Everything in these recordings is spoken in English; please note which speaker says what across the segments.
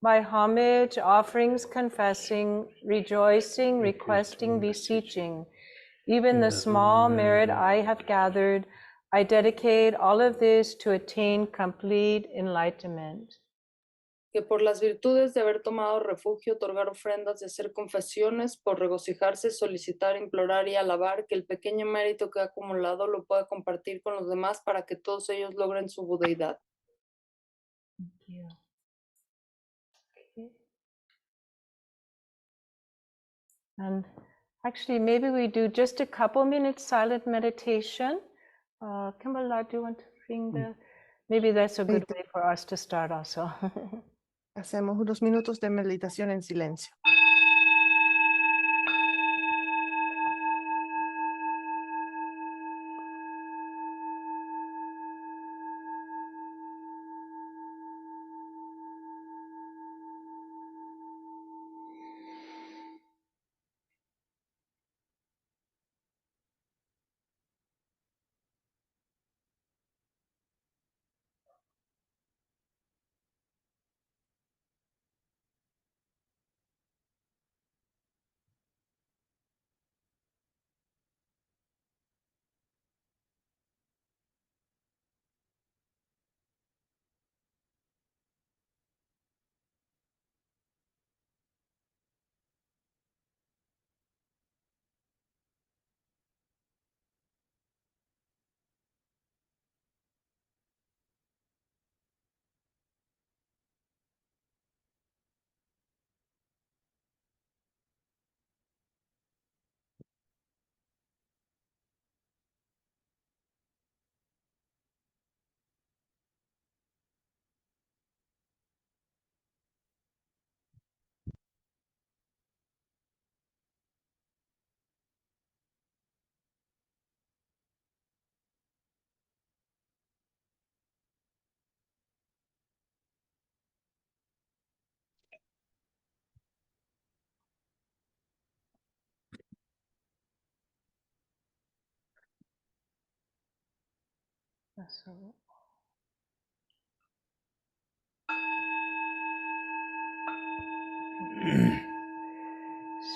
Speaker 1: My homage, offerings, confessing, rejoicing, requesting, beseeching, even the small merit I have gathered, I dedicate all of this to attain complete enlightenment.
Speaker 2: Que por las virtudes de haber tomado refugio, otorgar ofrendas y hacer confesiones, por regocijarse, solicitar, implorar y alabar, que el pequeño mérito que ha acumulado lo pueda compartir con los demás para que todos ellos logren su budeidad.
Speaker 1: Thank you. Okay. And actually, maybe we do just a couple minutes silent meditation. Kimberly, do you want to bring the... Maybe that's a good way for us to start also.
Speaker 3: Hacemos unos minutos de meditación en silencio.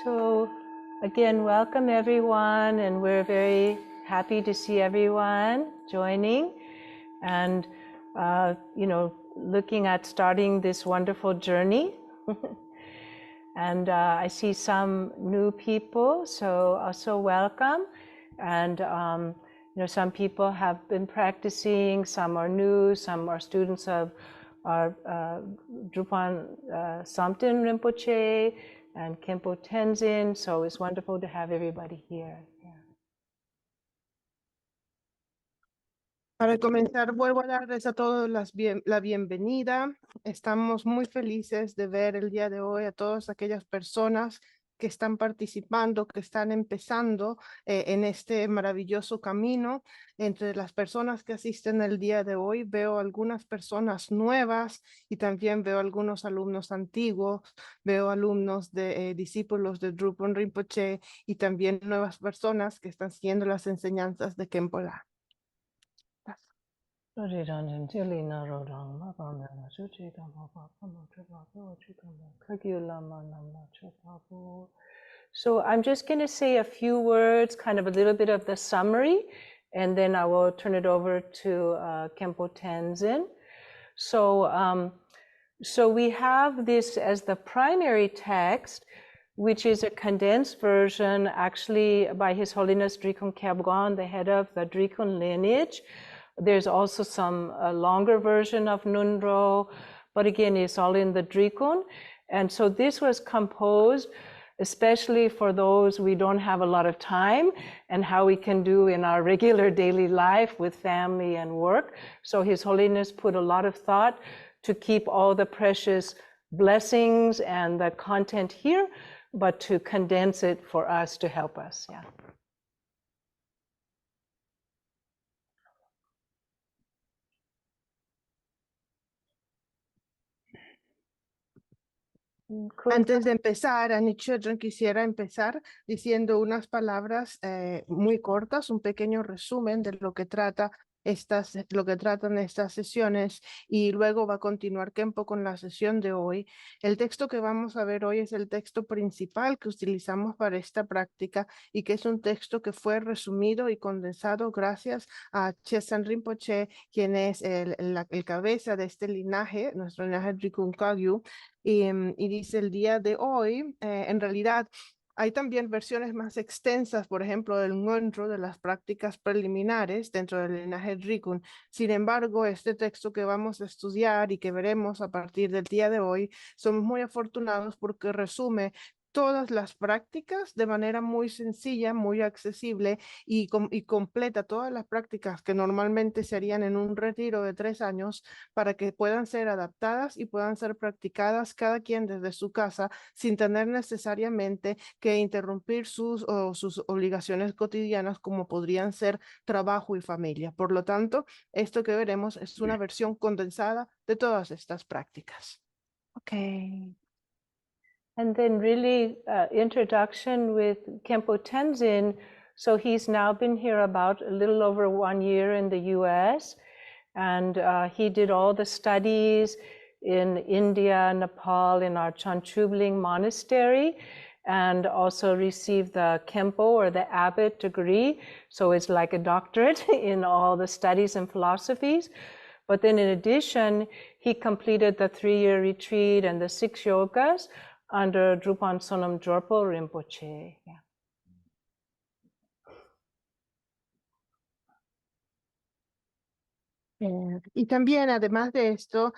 Speaker 1: So again, welcome everyone, and we're very happy to see everyone joining and looking at starting this wonderful journey. And I see some new people, so also welcome. And some people have been practicing, some are new, some are students of our Drupal Samten Rinpoche and Khenpo Tenzin, so it's wonderful to have everybody here. Yeah.
Speaker 3: Para comenzar, vuelvo a darles a todos la bienvenida. Estamos muy felices de ver el día de hoy a todas aquellas personas que están participando, que están empezando en este maravilloso camino. Entre las personas que asisten el día de hoy, veo algunas personas nuevas y también veo algunos alumnos antiguos, veo alumnos de discípulos de Drupal Rinpoche y también nuevas personas que están siguiendo las enseñanzas de Khenpo La.
Speaker 1: So I'm just going to say a few words, kind of a little bit of the summary, and then I will turn it over to Khenpo Tenzin. So we have this as the primary text, which is a condensed version actually by His Holiness Drikung Kyabgon, the head of the Drikung lineage. There's also some longer version of Nunro, but again, it's all in the Drikung. And so this was composed especially for those we don't have a lot of time and how we can do in our regular daily life with family and work. So His Holiness put a lot of thought to keep all the precious blessings and the content here, but to condense it for us to help us. Yeah. Cool.
Speaker 3: Antes de empezar, Any Children, quisiera empezar diciendo unas palabras muy cortas, un pequeño resumen de lo que tratan estas sesiones, y luego va a continuar Kempo con la sesión de hoy. El texto que vamos a ver hoy es el texto principal que utilizamos para esta práctica y que es un texto que fue resumido y condensado gracias a Chesan Rinpoche, quien es el cabeza de este linaje, nuestro linaje Drikung Kagyu. Y dice el día de hoy, en realidad hay también versiones más extensas, por ejemplo, del encuentro de las prácticas preliminares dentro del linaje Drikung. Sin embargo, este texto que vamos a estudiar y que veremos a partir del día de hoy, somos muy afortunados porque resume todas las prácticas de manera muy sencilla, muy accesible y completa todas las prácticas que normalmente se harían en un retiro de 3 años para que puedan ser adaptadas y puedan ser practicadas cada quien desde su casa sin tener necesariamente que interrumpir sus obligaciones cotidianas como podrían ser trabajo y familia. Por lo tanto, esto que veremos es una versión condensada de todas estas prácticas.
Speaker 1: Okay. And then really introduction with Kempo Tenzin. So he's now been here about a little over 1 year in the US, and he did all the studies in India, Nepal, in our Chanchubling monastery, and also received the Kempo or the abbot degree. So it's like a doctorate in all the studies and philosophies. But then in addition, he completed the 3-year retreat and the 6 yogas under Drupal Sonam Dorpo Rinpoche. Yeah.
Speaker 3: Y también, además de esto,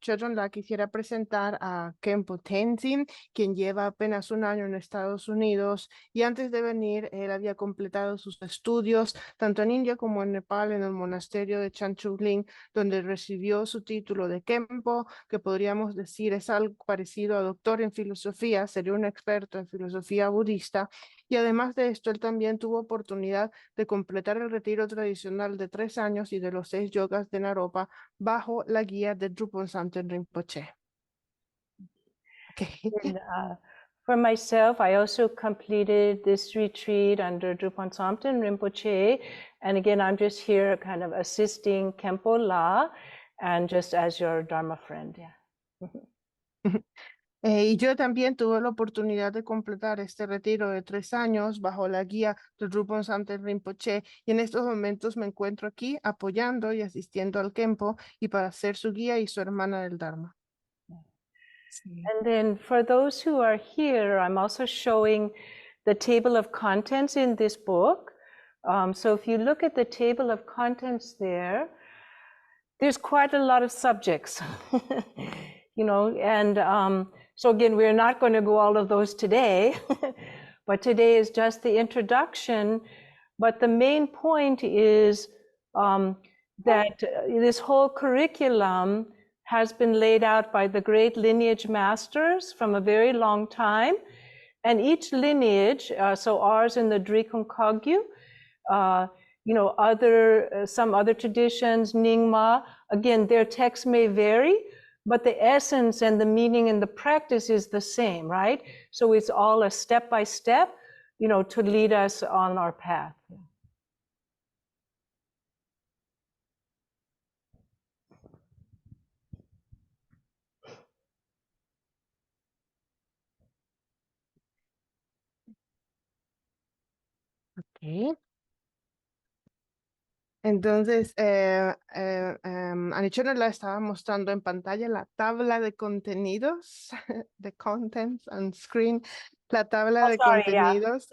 Speaker 3: Chodron la quisiera presentar a Kempo Tenzin, quien lleva apenas 1 año en Estados Unidos, y antes de venir, él había completado sus estudios, tanto en India como en Nepal, en el monasterio de Chanchugling, donde recibió su título de Kempo, que podríamos decir es algo parecido a doctor en filosofía, sería un experto en filosofía budista, y además de esto, él también tuvo oportunidad de completar el retiro tradicional de 3 años y de los 6 yogas de Naropa bajo la guía de Drupal Samten Rinpoche. Okay.
Speaker 1: And, for myself, I also completed this retreat under Drupal Samten Rinpoche. And again, I'm just here kind of assisting Kempo La and just as your Dharma friend. Yeah.
Speaker 3: Y yo también tuve la oportunidad de completar este retiro de 3 años bajo la guía de Drupal Samten Rinpoche, y en estos momentos me encuentro aquí apoyando y asistiendo al Kempo y para ser su guía y su hermana del Dharma. Sí.
Speaker 1: And then for those who are here, I'm also showing the table of contents in this book. So if you look at the table of contents there's quite a lot of subjects, you know, and so again, we're not going to go all of those today, but today is just the introduction. But the main point is that this whole curriculum has been laid out by the great lineage masters from a very long time. And each lineage, so ours in the Drikung Kagyu, you know, some other traditions, Nyingma, again, their texts may vary, but the essence and the meaning and the practice is the same, right? So it's all a step by step, you know, to lead us on our path.
Speaker 3: Okay. Entonces, Anichona la estaba mostrando en pantalla la tabla de contenidos, de contents on screen, la tabla de
Speaker 1: sorry,
Speaker 3: contenidos.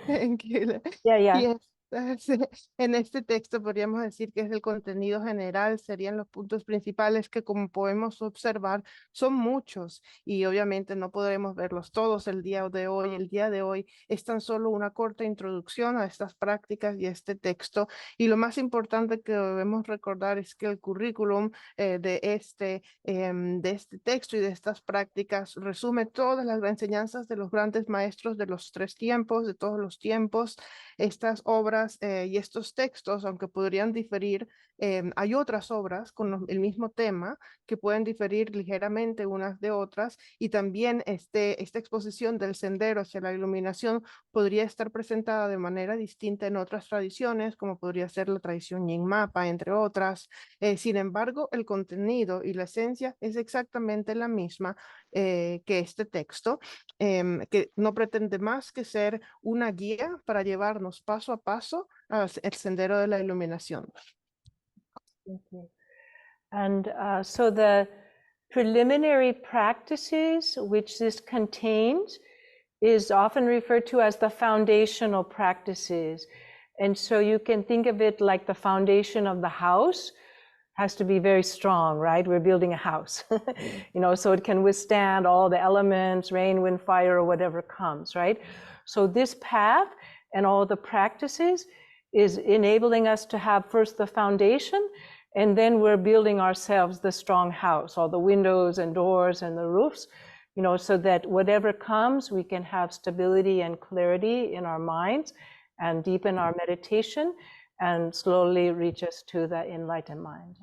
Speaker 3: Thank you.
Speaker 1: Yeah.
Speaker 3: En este texto podríamos decir que es el contenido general, serían los puntos principales que, como podemos observar, son muchos y obviamente no podremos verlos todos el día de hoy. El día de hoy es tan solo una corta introducción a estas prácticas y este texto, y lo más importante que debemos recordar es que el currículum de este texto y de estas prácticas resume todas las enseñanzas de los grandes maestros de los 3 tiempos, de todos los tiempos. Estas obras obras y estos textos, aunque podrían diferir, hay otras obras con el mismo tema que pueden diferir ligeramente unas de otras, y también esta exposición del sendero hacia la iluminación podría estar presentada de manera distinta en otras tradiciones, como podría ser la tradición Nyingmapa, entre otras. Sin embargo, el contenido y la esencia es exactamente la misma que este texto, que no pretende más que ser una guía para llevarnos paso a paso al sendero de la iluminación.
Speaker 1: Thank you. And so the preliminary practices which this contains is often referred to as the foundational practices. And so you can think of it like the foundation of the house has to be very strong, right? We're building a house, so it can withstand all the elements, rain, wind, fire, or whatever comes, right? So this path and all the practices is enabling us to have first the foundation, and then we're building ourselves the strong house, all the windows and doors and the roofs, so that whatever comes, we can have stability and clarity in our minds and deepen our meditation and slowly reach us to the enlightened mind.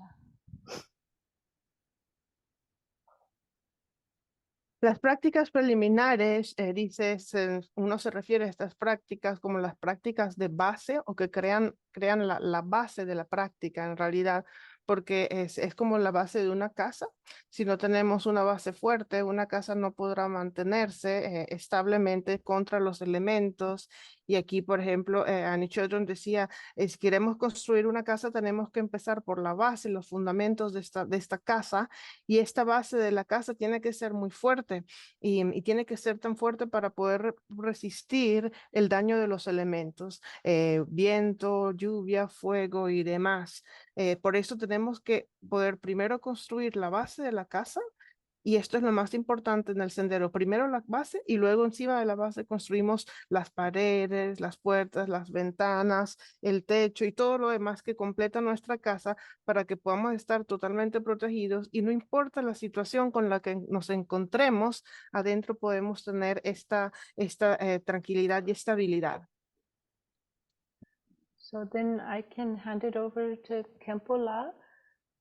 Speaker 3: Las prácticas preliminares, uno se refiere a estas prácticas como las prácticas de base o que crean la base de la práctica en realidad, porque es como la base de una casa. Si no tenemos una base fuerte, una casa no podrá mantenerse establemente contra los elementos. Y aquí, por ejemplo, Anichodron decía, si queremos construir una casa, tenemos que empezar por la base, los fundamentos de esta casa, y esta base de la casa tiene que ser muy fuerte y tiene que ser tan fuerte para poder resistir el daño de los elementos, viento, lluvia, fuego y demás. Por eso tenemos que poder primero construir la base de la casa, y esto es lo más importante en el sendero. Primero la base y luego encima de la base construimos las paredes, las puertas, las ventanas, el techo y todo lo demás que completa nuestra casa para que podamos estar totalmente protegidos, y no importa la situación con la que nos encontremos, adentro podemos tener esta tranquilidad y estabilidad.
Speaker 1: So then I can hand it over to Kempo La,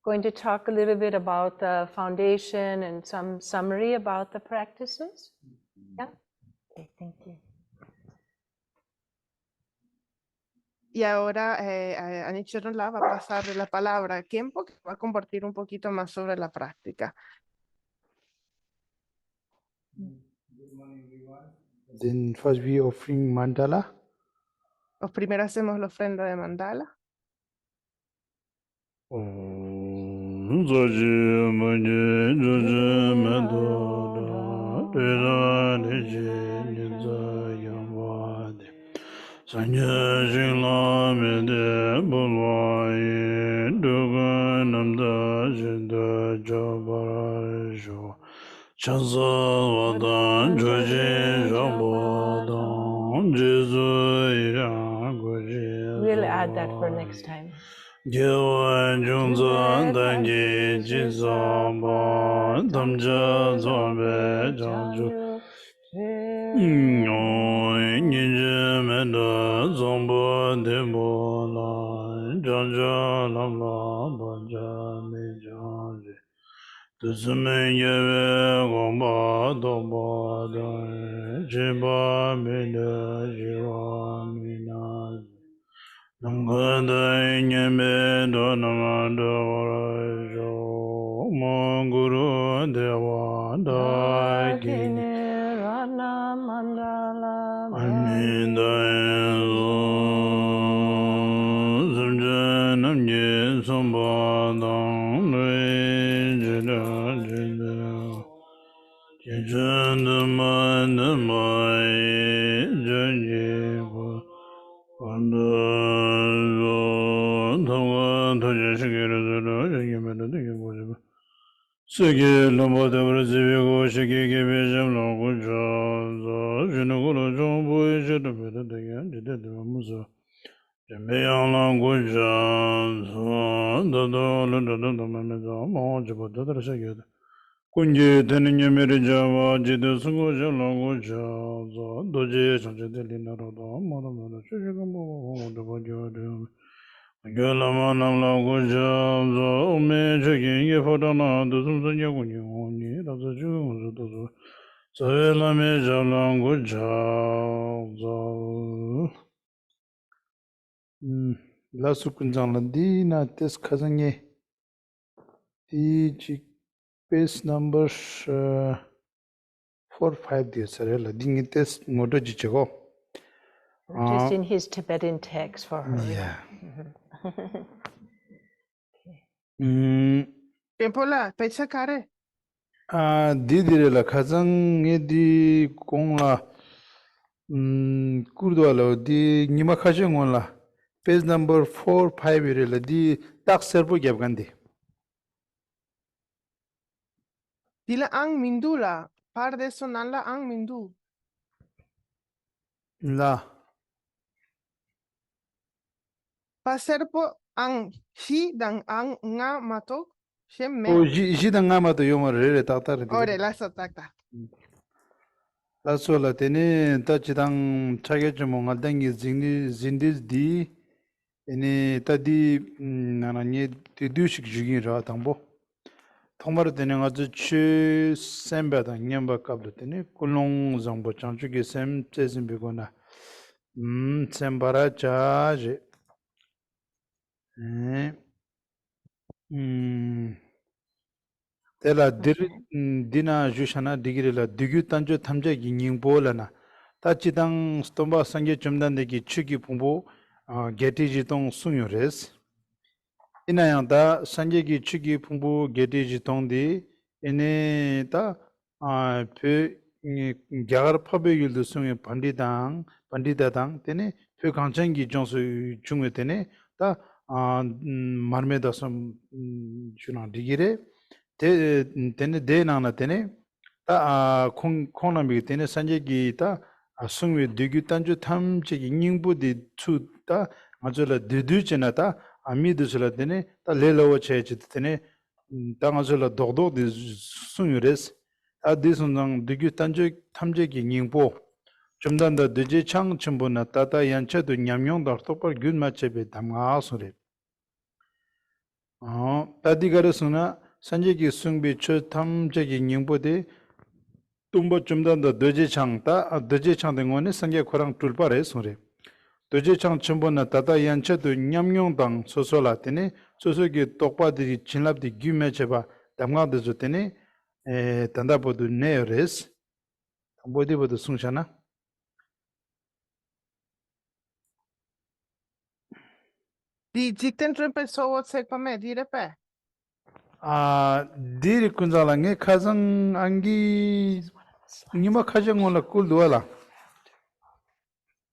Speaker 1: going to talk a little bit about the foundation and some summary about the practices. Yeah? Okay, thank you.
Speaker 3: Y ahora Anichodron La va a pasarle la palabra a Kempo, que va a compartir un poquito más sobre la práctica.
Speaker 4: Then first we offering mandala.
Speaker 3: Primero hacemos la ofrenda de mandala.
Speaker 1: We'll add that for next time.
Speaker 4: kunje teni nyemere jawa jide sungo jalango jaza doje chanje deli naroda mara mara chuchiga mwa daba jade gala manam lango jaza ome chagi inge fadana dosum sanya kunye oni raza chuga mwa dozo sawe lame jalango jaza lasu kunjang landi na tes khazange di chik page number 4-5 दिया sir लदिंग test मोटो जिचको
Speaker 1: Just in his Tibetan text for her.
Speaker 4: yeah
Speaker 3: Tempola, pecha kare.
Speaker 4: didire la khazang edi kongla kurdwala di nima khajeng wala page number 4-5 ire la di tak serbo gyabgandi
Speaker 3: Dila ang mindula. Par de sonala ang mindu.
Speaker 4: la
Speaker 3: Paserpo ang shi dan ang nga matok. Shem
Speaker 4: o
Speaker 3: me.
Speaker 4: jida ngama to yomar re taktar
Speaker 3: Ore, la sotakta.
Speaker 4: la so la tene ta chidang chage chmo ngaldangi zindis di ene tadi nananye te dushik jugin ra tangbo thongmar tene ngazu chu semba da nyamba kablo tene kulong zangbo changchu ge sem chezim be gona sembara cha je tela dina jushana digire la digyu tanjo thamje gi ningbo la na ta chidang stomba sangye chumdan de gi chugi pumbo geti ji tong sungyo res ina da sangye gi chugi pumbo geti ji tong di ene ta pe gyagar phabe yul sungye pandidang tene pe kanchang gi jongsu chungwe tene ta marme da sam chuna digire tene de nana tene ta khona mi tene sanje gi ta sungwe digyu tanju thamche gi ningbu di chu ta ngajola dedu chena ta ami dusla tene ta lelawa che tene ta ngajola dogdo di sungres ta disundang digyu tanju thamche gi ningbu chumdan da deje chang chimbo na ta ta yancha do nyamyong dar to par gun ma chebe damga sore tadi garasuna sanje gi sungbe cho thamche gi ningbu de tumbo chumdan da deje chang ta deje chang de ngone sanje khorang tulpa re sore deje chang chimbo na ta ta yancha do nyamyong dang sosola tene soso gi tokpa de chinlap de gyme cheba damga de zo tene tanda bodu ne res bodi bodu sungshana
Speaker 3: Di jikten trempe so what sekpa me dire pe.
Speaker 4: diri kunzala nge khazang angi nima khajang wala kuldwala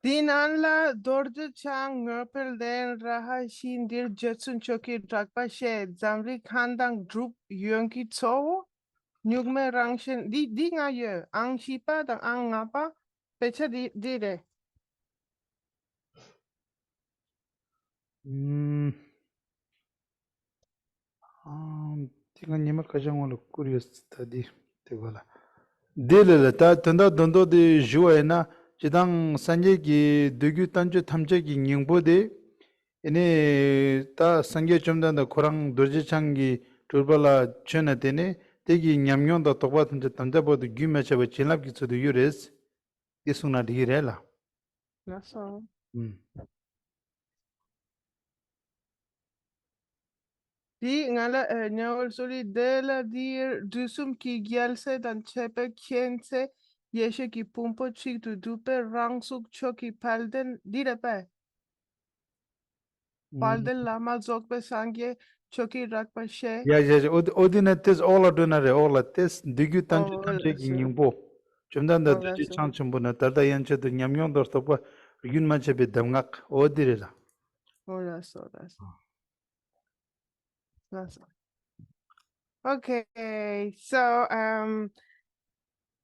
Speaker 3: Din anla dorje chang ngapel den raha shin dir jetsun choki drakpa she zamri khandang drup yonki tso nyugme rangshen di nga ye ang shipa dang ang ngapa pecha di re.
Speaker 4: tiga nima khajang wala curious tadi tegola delele ta tanda dondo de juwa na chidang sanje gi dugyu tanju thamje gi nyingbo de ene ta sangye chomdan da khorang dorje changi turbala chena tene tegi nyamnyon da tokba tanja tanja bodu gyume chaba chinlap ki tsudu yures isuna digirela
Speaker 3: Naso. Di ngala nyawal soli dela dir dusum ki gyalse dan chepe kiense yeshe ki pumpo chik tu dupe rangsuk choki palden dire pe. Palden lama zokpe sangye choki rakpa she.
Speaker 4: ya odina tes ola donare ola tes dugyu tanju thamje gi nyingbo chomdan da
Speaker 3: Ola
Speaker 4: duje
Speaker 3: so.
Speaker 4: chang chombo na tarda yanche du nyamnyon da tokba gyun manche be damngak odirela
Speaker 3: Ola so. That's okay. So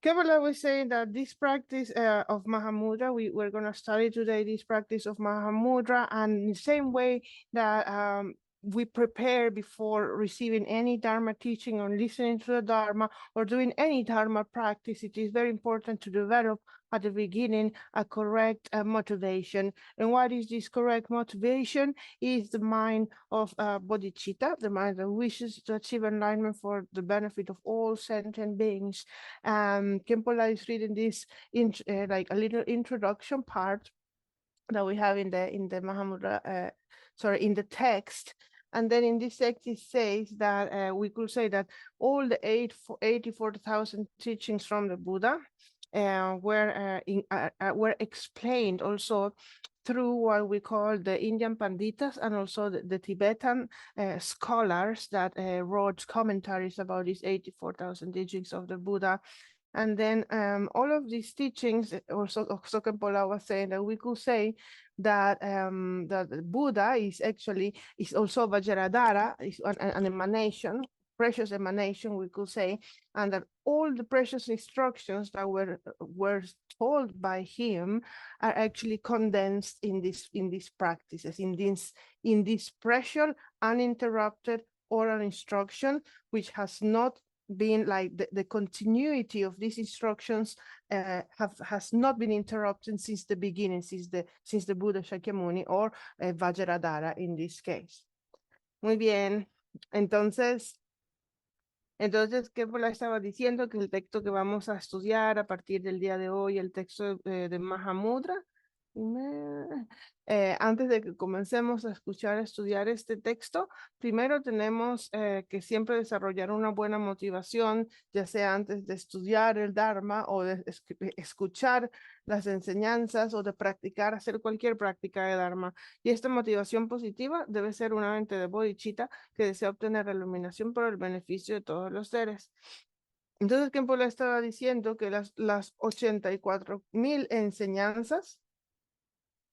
Speaker 3: Kevala was saying that this practice of Mahamudra, we're going to study today this practice of Mahamudra, and the same way that we prepare before receiving any Dharma teaching or listening to the Dharma or doing any Dharma practice, it is very important to develop at the beginning a correct motivation. And what is this correct motivation? Is the mind of bodhicitta, the mind that wishes to achieve enlightenment for the benefit of all sentient beings. Kempola is reading this in like a little introduction part that we have in the Mahamudra, in the text. And then in this text, it says that we could say that all the 84,000 teachings from the Buddha were explained also through what we call the Indian Panditas and also the Tibetan scholars that wrote commentaries about these 84,000 teachings of the Buddha. And then all of these teachings, also Kempola was saying that we could say that that Buddha is also Vajradhara, is an emanation, precious emanation, we could say, and that all the precious instructions that were told by him are actually condensed in these practices, in this precious, uninterrupted oral instruction, which has not been like the continuity of these instructions has not been interrupted since the beginning, since the Buddha Shakyamuni or Vajradhara in this case. Muy bien, entonces, Kempola estaba diciendo que el texto que vamos a estudiar a partir del día de hoy, el texto de Mahamudra. Antes de que comencemos a estudiar este texto, primero tenemos que siempre desarrollar una buena motivación, ya sea antes de estudiar el Dharma o de escuchar las enseñanzas o de practicar, hacer cualquier práctica de Dharma. Y esta motivación positiva debe ser una mente de bodhicitta que desea obtener la iluminación por el beneficio de todos los seres. Entonces, Kempola estaba diciendo que las 84,000 enseñanzas,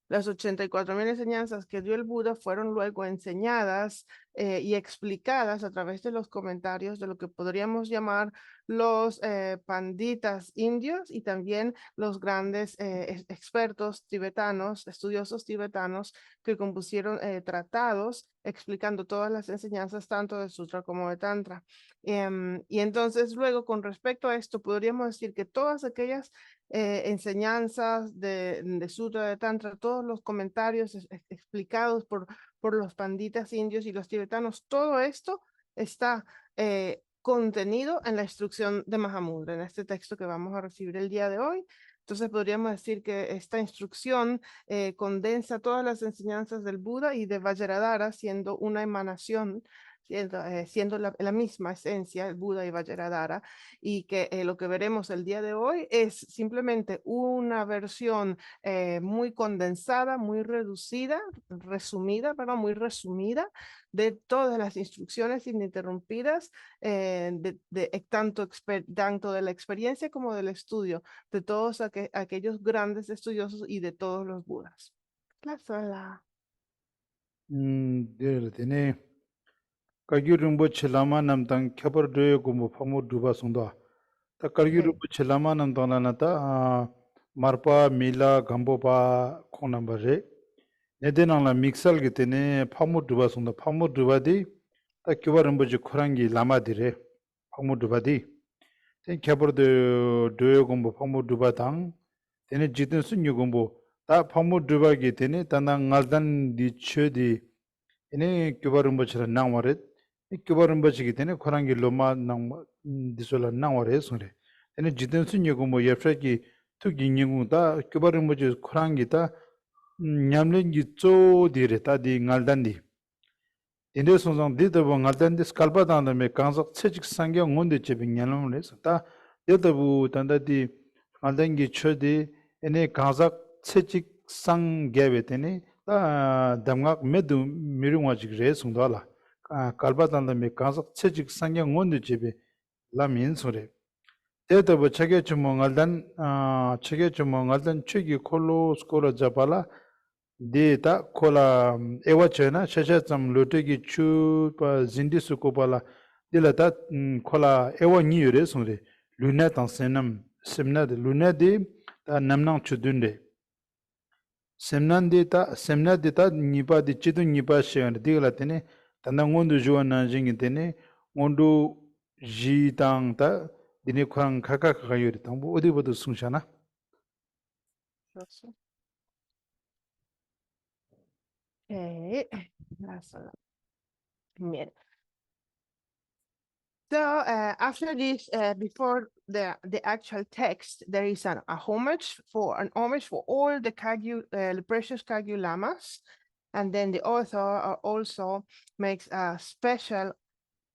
Speaker 3: las 84,000 enseñanzas que dio el Buda fueron luego enseñadas y explicadas a través de los comentarios de lo que podríamos llamar los panditas indios y también los grandes expertos tibetanos, estudiosos tibetanos que compusieron tratados explicando todas las enseñanzas tanto de Sutra como de Tantra. Y entonces luego con respecto a esto podríamos decir que todas aquellas enseñanzas de Sutra, de Tantra, todos los comentarios explicados por los panditas indios y los tibetanos, todo esto está contenido en la instrucción de Mahamudra, en este texto que vamos a recibir el día de hoy. Entonces podríamos decir que esta instrucción condensa todas las enseñanzas del Buda y de Vajradhara, siendo una emanación, siendo la misma esencia, el Buda y Vajradhara, y que lo que veremos el día de hoy es simplemente una versión muy condensada, muy reducida, muy resumida de todas las instrucciones ininterrumpidas, tanto de la experiencia como del estudio, de todos aquellos grandes estudiosos y de todos los Budas. La sala.
Speaker 4: tiene Kagyu Rinpoche Lama Namtang Khyapar Dhoyo Gumbo Phamu Dhuba Sungda. Ta Kagyu Rinpoche Lama Namtang Lana ta Marpa Mila Gambo Pa Khong Namba Re. Nedenang la Mixal Ge tene Phamu Dhuba Sungda. Phamu Dhuba di ta Khyapar Rinpoche Khurangi Lama di re. Phamu Dhuba di. Ten Khyapar Dhoyo Gumbo Phamu Dhuba tang. Tene Jiten Sunyu Gumbo. Ta Phamu Dhuba Ge tene tanda Ngaldan di Chö di. Ine Khyapar Rinpoche la Nangwaret. Khyapar Rinpoche ki tene Khurangi Loma disola Nangware sungre. Tene Jiten Sunyu Gumbo Yafra ki Tuki Nyingung ta Khyapar Rinpoche Khurangi ta Nyamlengi Tso dire ta di Ngaldan di. Tene Sonsang di tabo Ngaldan di Skalpa tanda me Kansak Tsechik Sangya Ngonde Chebi Nyalam res. Ta di tabo tanda di Ngaldangi Cho di ene Kansak Tsechik Sangya tene ta Damgak Medu Mirungwa Chik re sungda la. Kalpa tanda me Kansak Tsechik Sangya Ngonde Chebi la min sungre. Te tabo Chage Chumo Ngaldan Chugi Kolo Skola Japala di ta kola ewa chayna shasha tsam lotegi chu pa zindi suko pala di la ta kola ewa nyi yore sungre luna tang semna di luna di ta namnang chudun de semna di ta nipa di chidu nipa shayana di la tene tanda ngondu juwa na jingi tene ngondu ji tang ta dine kurang kaka kaka yori tangbo odi bodo sungshana.
Speaker 3: Okay. That's all. Bien. So after this, before the actual text, there is an homage for all the the precious Kagyu lamas, and then the author also makes a special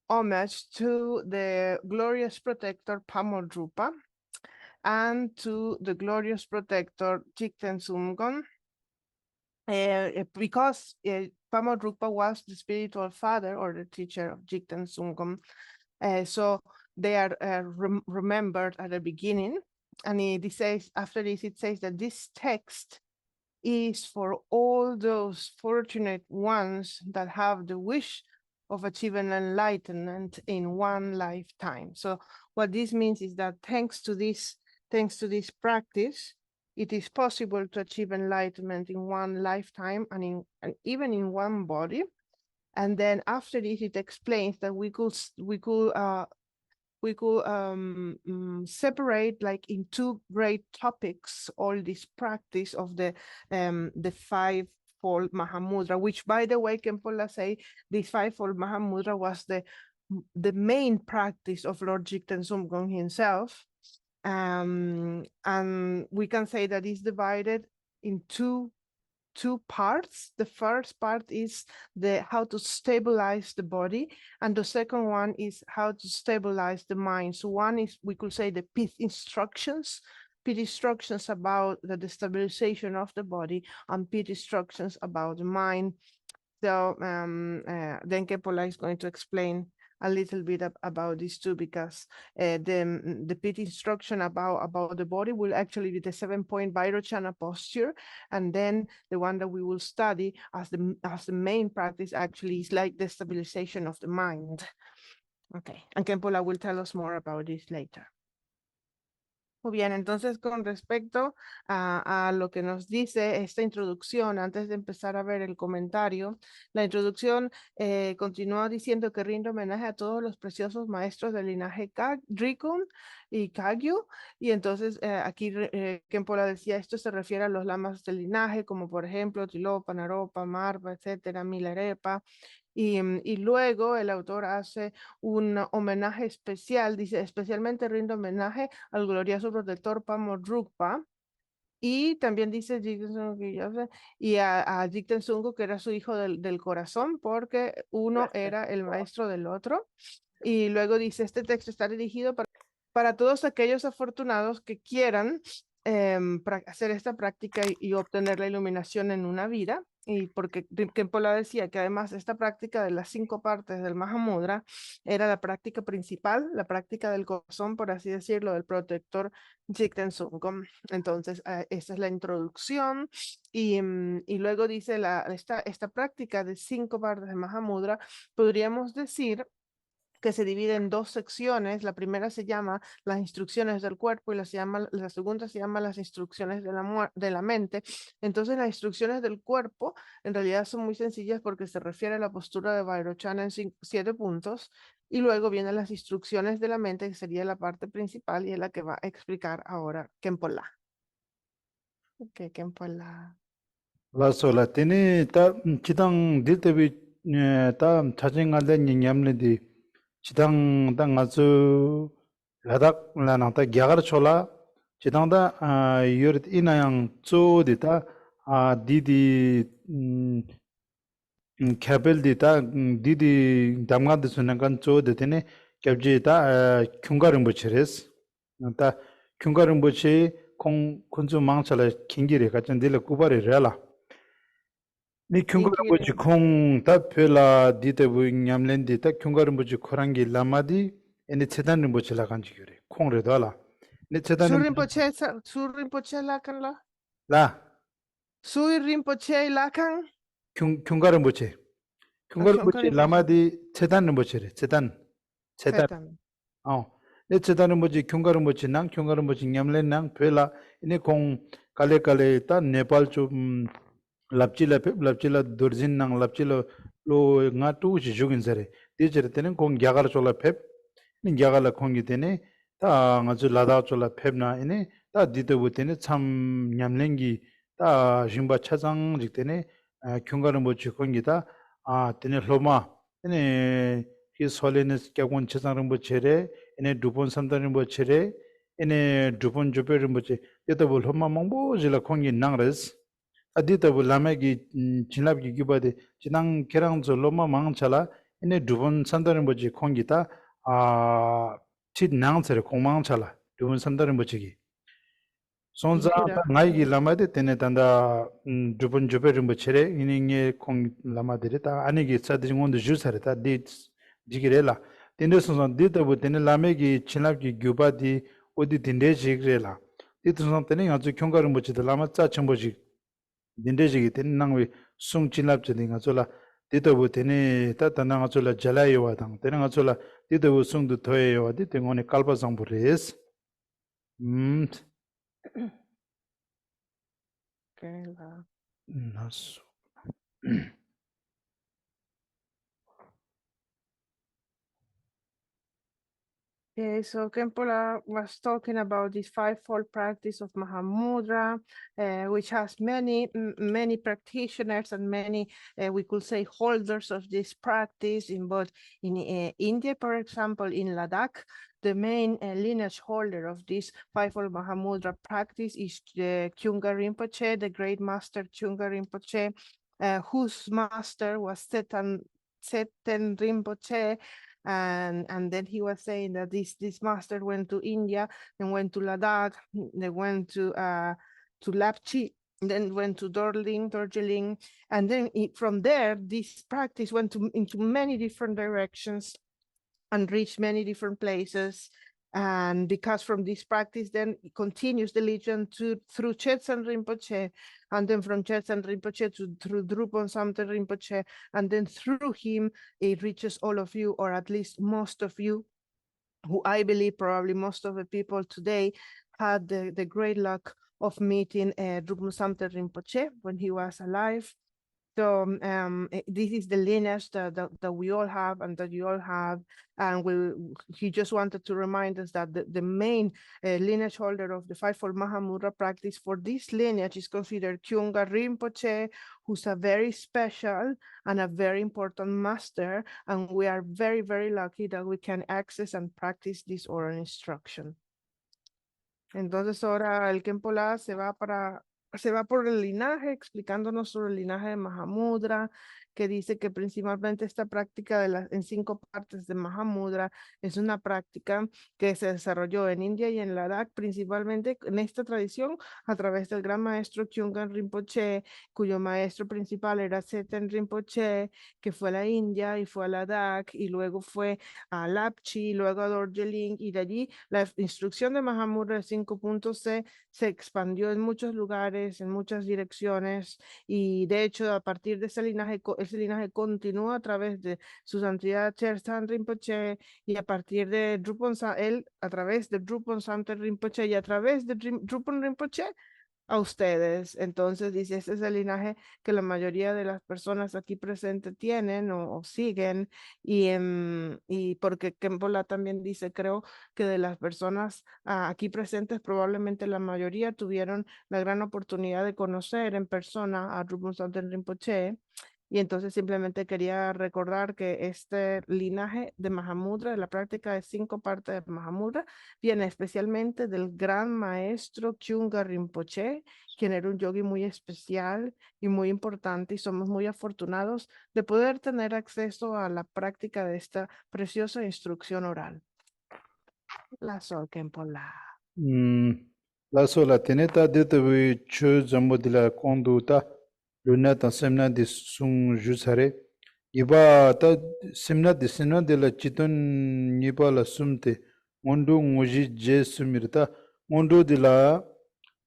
Speaker 3: homage to the glorious protector Pamodrupa and to the glorious protector Jigten Sumgon, because Pamodrupa was the spiritual father or the teacher of Jigten Sumgon. So they are remembered at the beginning. And it says, after this, it says that this text is for all those fortunate ones that have the wish of achieving enlightenment in one lifetime. So what this means is that thanks to this practice, it is possible to achieve enlightenment in one lifetime and even in one body. And then after this, it explains that we could separate like in two great topics all this practice of the fivefold Mahamudra, which, by the way, Kempola say this fivefold Mahamudra was the main practice of Lord Jigten Sumgong himself. And we can say that it's divided in two parts. The first part is how to stabilize the body, and the second one is how to stabilize the mind. So one is, we could say, the pith instructions about the destabilization of the body, and pith instructions about the mind. So then Kepola is going to explain a little bit about this too, because the pith instruction about the body will actually be the 7-point Vairochana posture, and then the one that we will study as the main practice actually is like the stabilization of the mind. Okay, and Kempola will tell us more about this later. Muy bien, entonces con respecto a lo que nos dice esta introducción, antes de empezar a ver el comentario, la introducción continúa diciendo que rinde homenaje a todos los preciosos maestros del linaje Rikun y Kagyu, y entonces aquí Kempola decía, esto se refiere a los lamas del linaje, como por ejemplo Tilopa, Naropa, Marpa, etcétera, Milarepa. Y luego el autor hace un homenaje especial, dice, especialmente rinde homenaje al glorioso protector Pamodrupa, y también dice y a Jigten Sungo, que era su hijo del corazón, porque uno era el maestro del otro. Y luego dice, este texto está dirigido para todos aquellos afortunados que quieran hacer esta práctica y obtener la iluminación en una vida. Y porque Kempola decía que además esta práctica de las 5 partes del Mahamudra era la práctica principal, la práctica del corazón, por así decirlo, del protector Jigten Sumgong. Entonces, esta es la introducción. Y luego dice esta práctica de 5 partes del Mahamudra, podríamos decir que se divide en 2 secciones. La primera se llama las instrucciones del cuerpo y la segunda se llama las instrucciones de la mente. Entonces las instrucciones del cuerpo en realidad son muy sencillas porque se refiere a la postura de Vairochana en 7 puntos, y luego vienen las instrucciones de la mente, que sería la parte principal y es la que va a explicar ahora Kempola. Ok, Kempola.
Speaker 4: La sola tene ta chidang diltebi ta chajingalde nyamle chidang da ngazu ladak lana ta gyagar chola chidang da yorit inayang zo de ta didi kabel de ta didi damga de sunagan zo de tene kabje ta kyungaring bocheres ta kyungaring boche 콩 kunzu 망찰에 킹기리 같은 데를 구발이 레라 니 큐가르 뭐지 콩다 별라 디데부 냠렌디 다 큐가르 뭐지 코랑기 라마디 에네 체단을 뭐지 라간지 그래 콩레도 알아 네 체단을
Speaker 3: 수림포체 라칸라
Speaker 4: 라
Speaker 3: 수림포체 라칸
Speaker 4: 큐가르 뭐지 라마디 체단을 뭐지래 체단 네 체단을 뭐지 큐가르 뭐지 낭 큐가르 뭐지 냠렌 낭 별라 이네 콩 칼레 다 네팔 좀 lapchila durjin nang lapchila 로 ngatu ji jugin sare de jere tenen kong gyagar chola phep ni gyagala kongi tene ta ngaju lada chola phep na ine ta dito bu tene cham nyamlengi ta jimba chajang jik tene kyungaram bo chi kongi ta tene hloma tene his holiness kyakon chajang bo chere ine dupon sandarim bo chere ine dupon joperim bo che dito bu hloma mongbo jila kongi nangres adita bu lamagi chinlabgi gibade chinang kerang zo loma mangchala ine dupon sandarim bo chi kongi ta 치 나응서를 공망찰라 두분 산다는 뭐지기 손자
Speaker 3: Kira.
Speaker 4: 나이기 라마데 테네 단다 두분 주베르 뭐체레 이닝에 공 라마데레 다 아니기 차드링 온데 주사레다 디 지기레라 텐데 손자 디더부 테네 라메기 친랍기 규바디 오디 딘데 지기레라 디트선 테네 아주 경가를 뭐지들 라마 짜 첨보지 딘데 지기 테네 낭위 숭 친랍지딩 아졸라 디더부 테네 따따나 아졸라 잘라요와당 테네 아졸라 디더 우승도 더해요. 어디 등원에 깔바상부레스.
Speaker 3: Kela.
Speaker 4: 나스.
Speaker 3: Okay, so Kempola was talking about this fivefold practice of Mahamudra, which has many practitioners and many, we could say, holders of this practice in both in India, for example, in Ladakh. The main lineage holder of this fivefold Mahamudra practice is Kyunga Rinpoche, the great master Kyunga Rinpoche, whose master was Teten Rinpoche. And then he was saying that this master went to India, then went to Ladakh, they went to Lapchi, then went to Darjeeling, and then from there this practice went into many different directions and reached many different places. And because from this practice, then it continues the legend through Chetsen Rinpoche, and then from Chetsen Rinpoche through Drupon Samten Rinpoche, and then through him, it reaches all of you, or at least most of you, who I believe probably most of the people today had the great luck of meeting Drupon Samten Rinpoche when he was alive. So this is the lineage that we all have and that you all have. And he just wanted to remind us that the main lineage holder of the fivefold Mahamudra practice for this lineage is considered Kyunga Rinpoche, who's a very special and a very important master. And we are very, very lucky that we can access and practice this oral instruction. Entonces ahora el Kempola se va por el linaje, explicándonos sobre el linaje de Mahamudra, que dice que principalmente esta práctica en 5 partes de Mahamudra es una práctica que se desarrolló en India y en Ladakh, principalmente en esta tradición a través del gran maestro Kyunga Rinpoche, cuyo maestro principal era Teten Rinpoche, que fue a la India y fue a Ladakh y luego fue a Lapchi, luego a Darjeeling, y de allí la instrucción de Mahamudra de 5 puntos se expandió en muchos lugares, en muchas direcciones, y de hecho a partir de ese linaje continúa a través de su santidad Chersan Rinpoche, y a partir de a través de Drupon Samten Rinpoche y a través de Drupon Rinpoche a ustedes. Entonces dice, este es el linaje que la mayoría de las personas aquí presentes tienen o siguen, y porque Kempola también dice, creo que de las personas aquí presentes, probablemente la mayoría tuvieron la gran oportunidad de conocer en persona a Drupon Samten Rinpoche. Y entonces simplemente quería recordar que este linaje de Mahamudra, de la práctica de 5 partes de Mahamudra, viene especialmente del gran maestro Kyunga Rinpoche, quien era un yogi muy especial y muy importante, y somos muy afortunados de poder tener acceso a la práctica de esta preciosa instrucción oral. La Sol Kempola.
Speaker 4: La sola teneta detavi chu zambodila konduta lunata semna di sung jusare iba ta semna de la chiton nipa la sumte mondu ngoji je sumirta mondu de la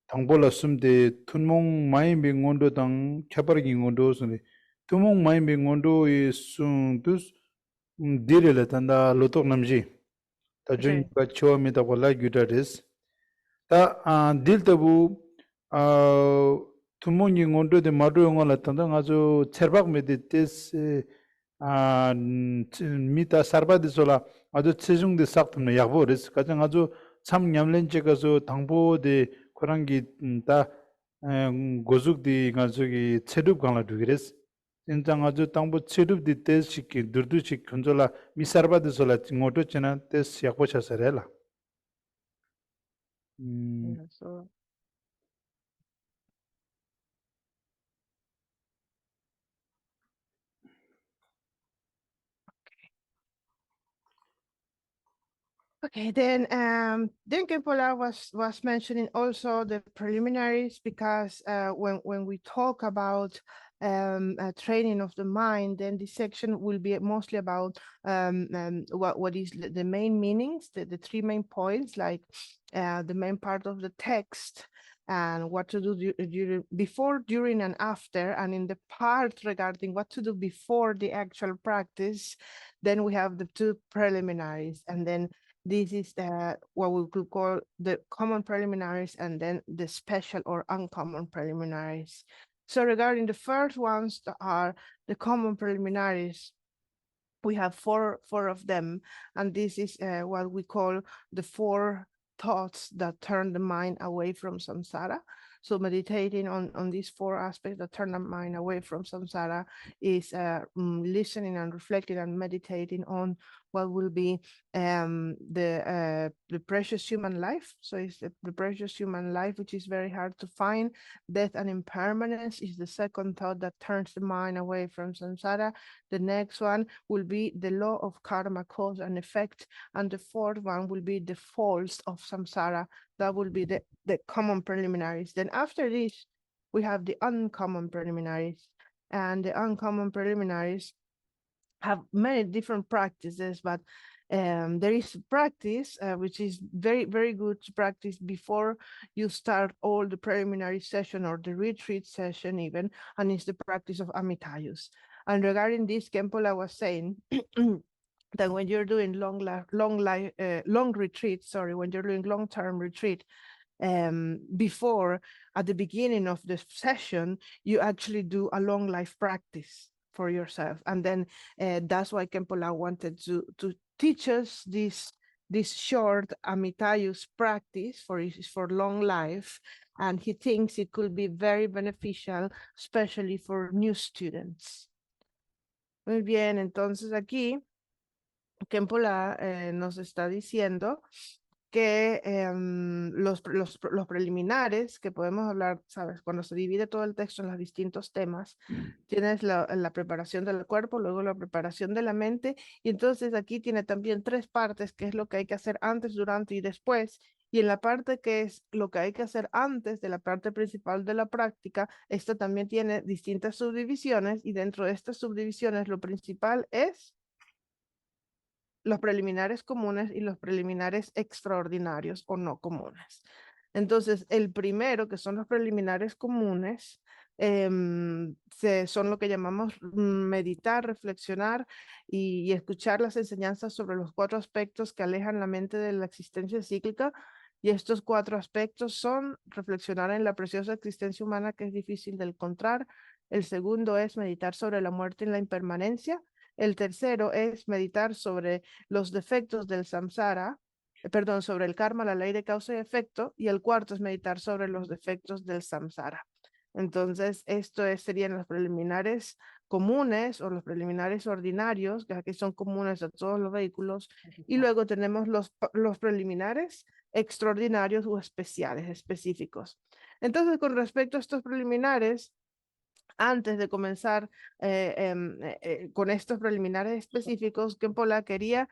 Speaker 4: tangbola sumte tunmong mai bi ngondo tang khapargi ngondo sune tumong mai bi ngondo is sung tus dire la tanda lotok namji ta jun ba cho mi ta wala gutaris ta dil tabu tumongi ngondo de madu ngola tanda ngazo cherbak me de tes 미타 사르바디솔라 아주 체중대 싹tum네 약보레스 가장 아주 참 냠렌체 가서 당보데 코랑기 다 고죽디 가족이 체릅 강라 두기레스 진장 아주 당보 체릅디 테스iki 두르두치 컨졸라 미사르바디솔라 징오토 체나 테스 약보차서레라
Speaker 3: Yeah, so okay, then Kempola was mentioning also the preliminaries because when we talk about training of the mind, then this section will be mostly about what is the main meanings, the three main points, like the main part of the text and what to do before, during, and after. And in the part regarding what to do before the actual practice, then we have the two preliminaries, and then this is what we could call the common preliminaries and then the special or uncommon preliminaries. So regarding the first ones that are the common preliminaries, we have four of them, and this is what we call the four thoughts that turn the mind away from samsara. So meditating on these four aspects that turn the mind away from samsara is listening and reflecting and meditating on what will be the precious human life. So it's the precious human life, which is very hard to find. Death and impermanence is the second thought that turns the mind away from samsara. The next one will be the law of karma, cause and effect. And the fourth one will be the faults of samsara. That will be the common preliminaries. Then after this, we have the uncommon preliminaries. And the uncommon preliminaries have many different practices, but there is practice which is very, very good to practice before you start all the preliminary session or the retreat session even, and it's the practice of Amitayus. And regarding this, Kempola was saying that when you're doing long retreat, when you're doing long-term retreat, before, at the beginning of the session, you actually do a long life practice for yourself. And then that's why Kempola wanted to teach us this short Amitayus practice for long life. And he thinks it could be very beneficial, especially for new students. Muy bien, entonces aquí Kempola nos está diciendo que los preliminares, que podemos hablar, ¿sabes? Cuando se divide todo el texto en los distintos temas, tienes la preparación del cuerpo, luego la preparación de la mente, y entonces aquí tiene también tres partes, que es lo que hay que hacer antes, durante y después. Y en la parte que es lo que hay que hacer antes de la parte principal de la práctica, esta también tiene distintas subdivisiones, y dentro de estas subdivisiones lo principal es los preliminares comunes y los preliminares extraordinarios o no comunes. Entonces, el primero, que son los preliminares comunes, son lo que llamamos meditar, reflexionar y escuchar las enseñanzas sobre los cuatro aspectos que alejan la mente de la existencia cíclica. Y estos cuatro aspectos son reflexionar en la preciosa existencia humana que es difícil de encontrar. El segundo es meditar sobre la muerte y la impermanencia. El tercero es meditar sobre los defectos del samsara, sobre el karma, la ley de causa y efecto, y el cuarto es meditar sobre los defectos del samsara. Entonces, serían los preliminares comunes o los preliminares ordinarios, que aquí son comunes a todos los vehículos, y luego tenemos los preliminares extraordinarios o especiales, específicos. Entonces, con respecto a estos preliminares, antes de comenzar con estos preliminares específicos, Kempola quería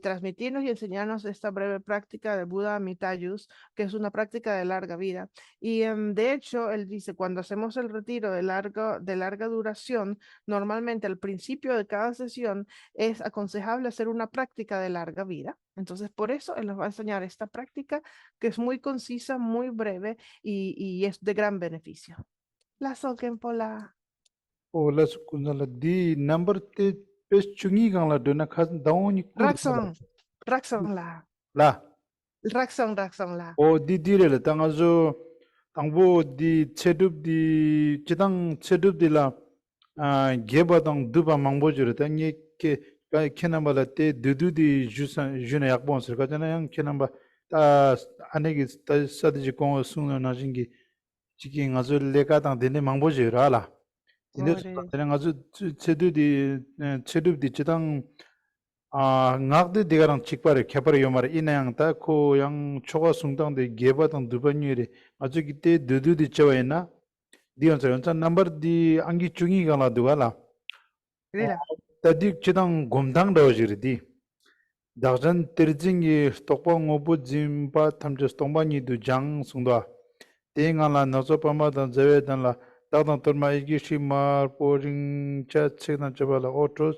Speaker 3: transmitirnos y enseñarnos esta breve práctica de Buda Amitayus, que es una práctica de larga vida. Y de hecho, él dice, cuando hacemos el retiro de larga duración, normalmente al principio de cada sesión es aconsejable hacer una práctica de larga vida. Entonces, por eso él nos va a enseñar esta práctica que es muy concisa, muy breve y es de gran beneficio. Lasso Kempola.
Speaker 4: las kunala di number te pes chungi gangla dona khas daoni
Speaker 3: Raksong la.
Speaker 4: la
Speaker 3: Raksong la.
Speaker 4: o di dire la tangazo tangbo di chedup di chedang chedup di la 게바당 두바 망보주르다 니케 케나발라 때 두두디 주나 약본스 가잖아요 케나바 다 안에기 사드지 공어 수는 나진기 지king azu lekatang dene mangboje rala dene
Speaker 3: Ore.
Speaker 4: dene azu chedub di chedang ngagde digarang chikpare khapare yomar inayang ta ko yang choga sungtang de gebatang dubanyere azu kite dudu di chawena dion sa yonsa number di angi chungi gala dugala
Speaker 3: Rila.
Speaker 4: tadik chedang gomdang dawjiri di dagjan terjingi stokpa ngobu jimpa thamje stongba ni du jang sungda Tengala nazo pama dan zewe dan la dagdang torma igi shi mar poring cha chekdan chabala otros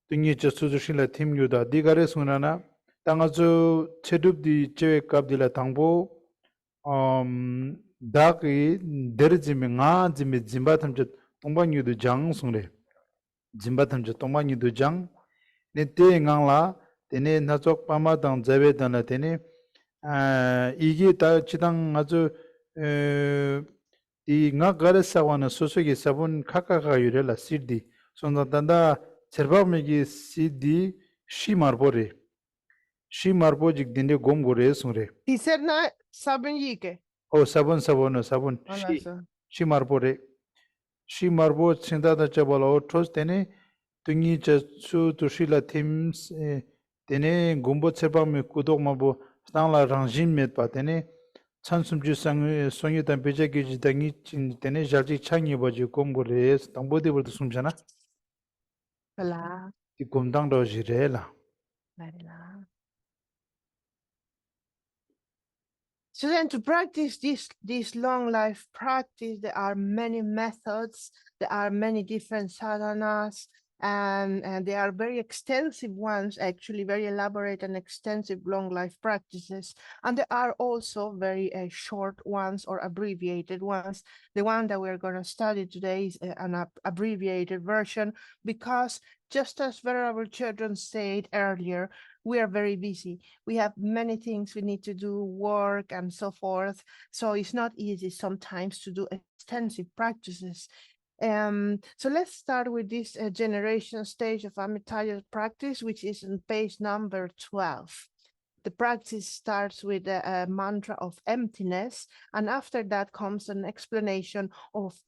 Speaker 4: tungi cha suzushin la tim yuda digare sunana tanga zo chedub di chewe kap di la tangbo dagi der zime nga zime zimba tamcha tongba nyudu jang sungre zimba tamcha tongba nyudu jang ne te ngang la tene nazo pama dan zewe dan la tene igi ta chidang azo 이 nga gare sawana sosogi sabun kakaka yurela sidi sonda tanda cherbamegi sidi shi marbore jik dinde gom gore sungre
Speaker 3: Tiserna sabun yike.
Speaker 4: o sabun
Speaker 3: Alasa.
Speaker 4: shi marbo chinda da chabala o tros tene tungi cha su tushila teams tene gombo cherbame kudok mabo stangla rangjin met pa tene 찬숨주 송이 담배제기 지당이 진때네 잘지 창이 버지 공부를 당보대버도 숨잖아
Speaker 3: Ala.
Speaker 4: 이 곰당도 지래라
Speaker 3: Marila. So then to practice this long life practice, there are many methods, there are many different sadhanas, and they are very extensive ones, actually very elaborate and extensive long life practices. And there are also very short ones or abbreviated ones. The one that we're going to study today is an abbreviated version because just as Venerable Children said earlier, we are very busy. We have many things we need to do, work and so forth. So it's not easy sometimes to do extensive practices. So let's start with this generation stage of Amitayus practice, which is on page number 12. The practice starts with a mantra of emptiness, and after that comes an explanation of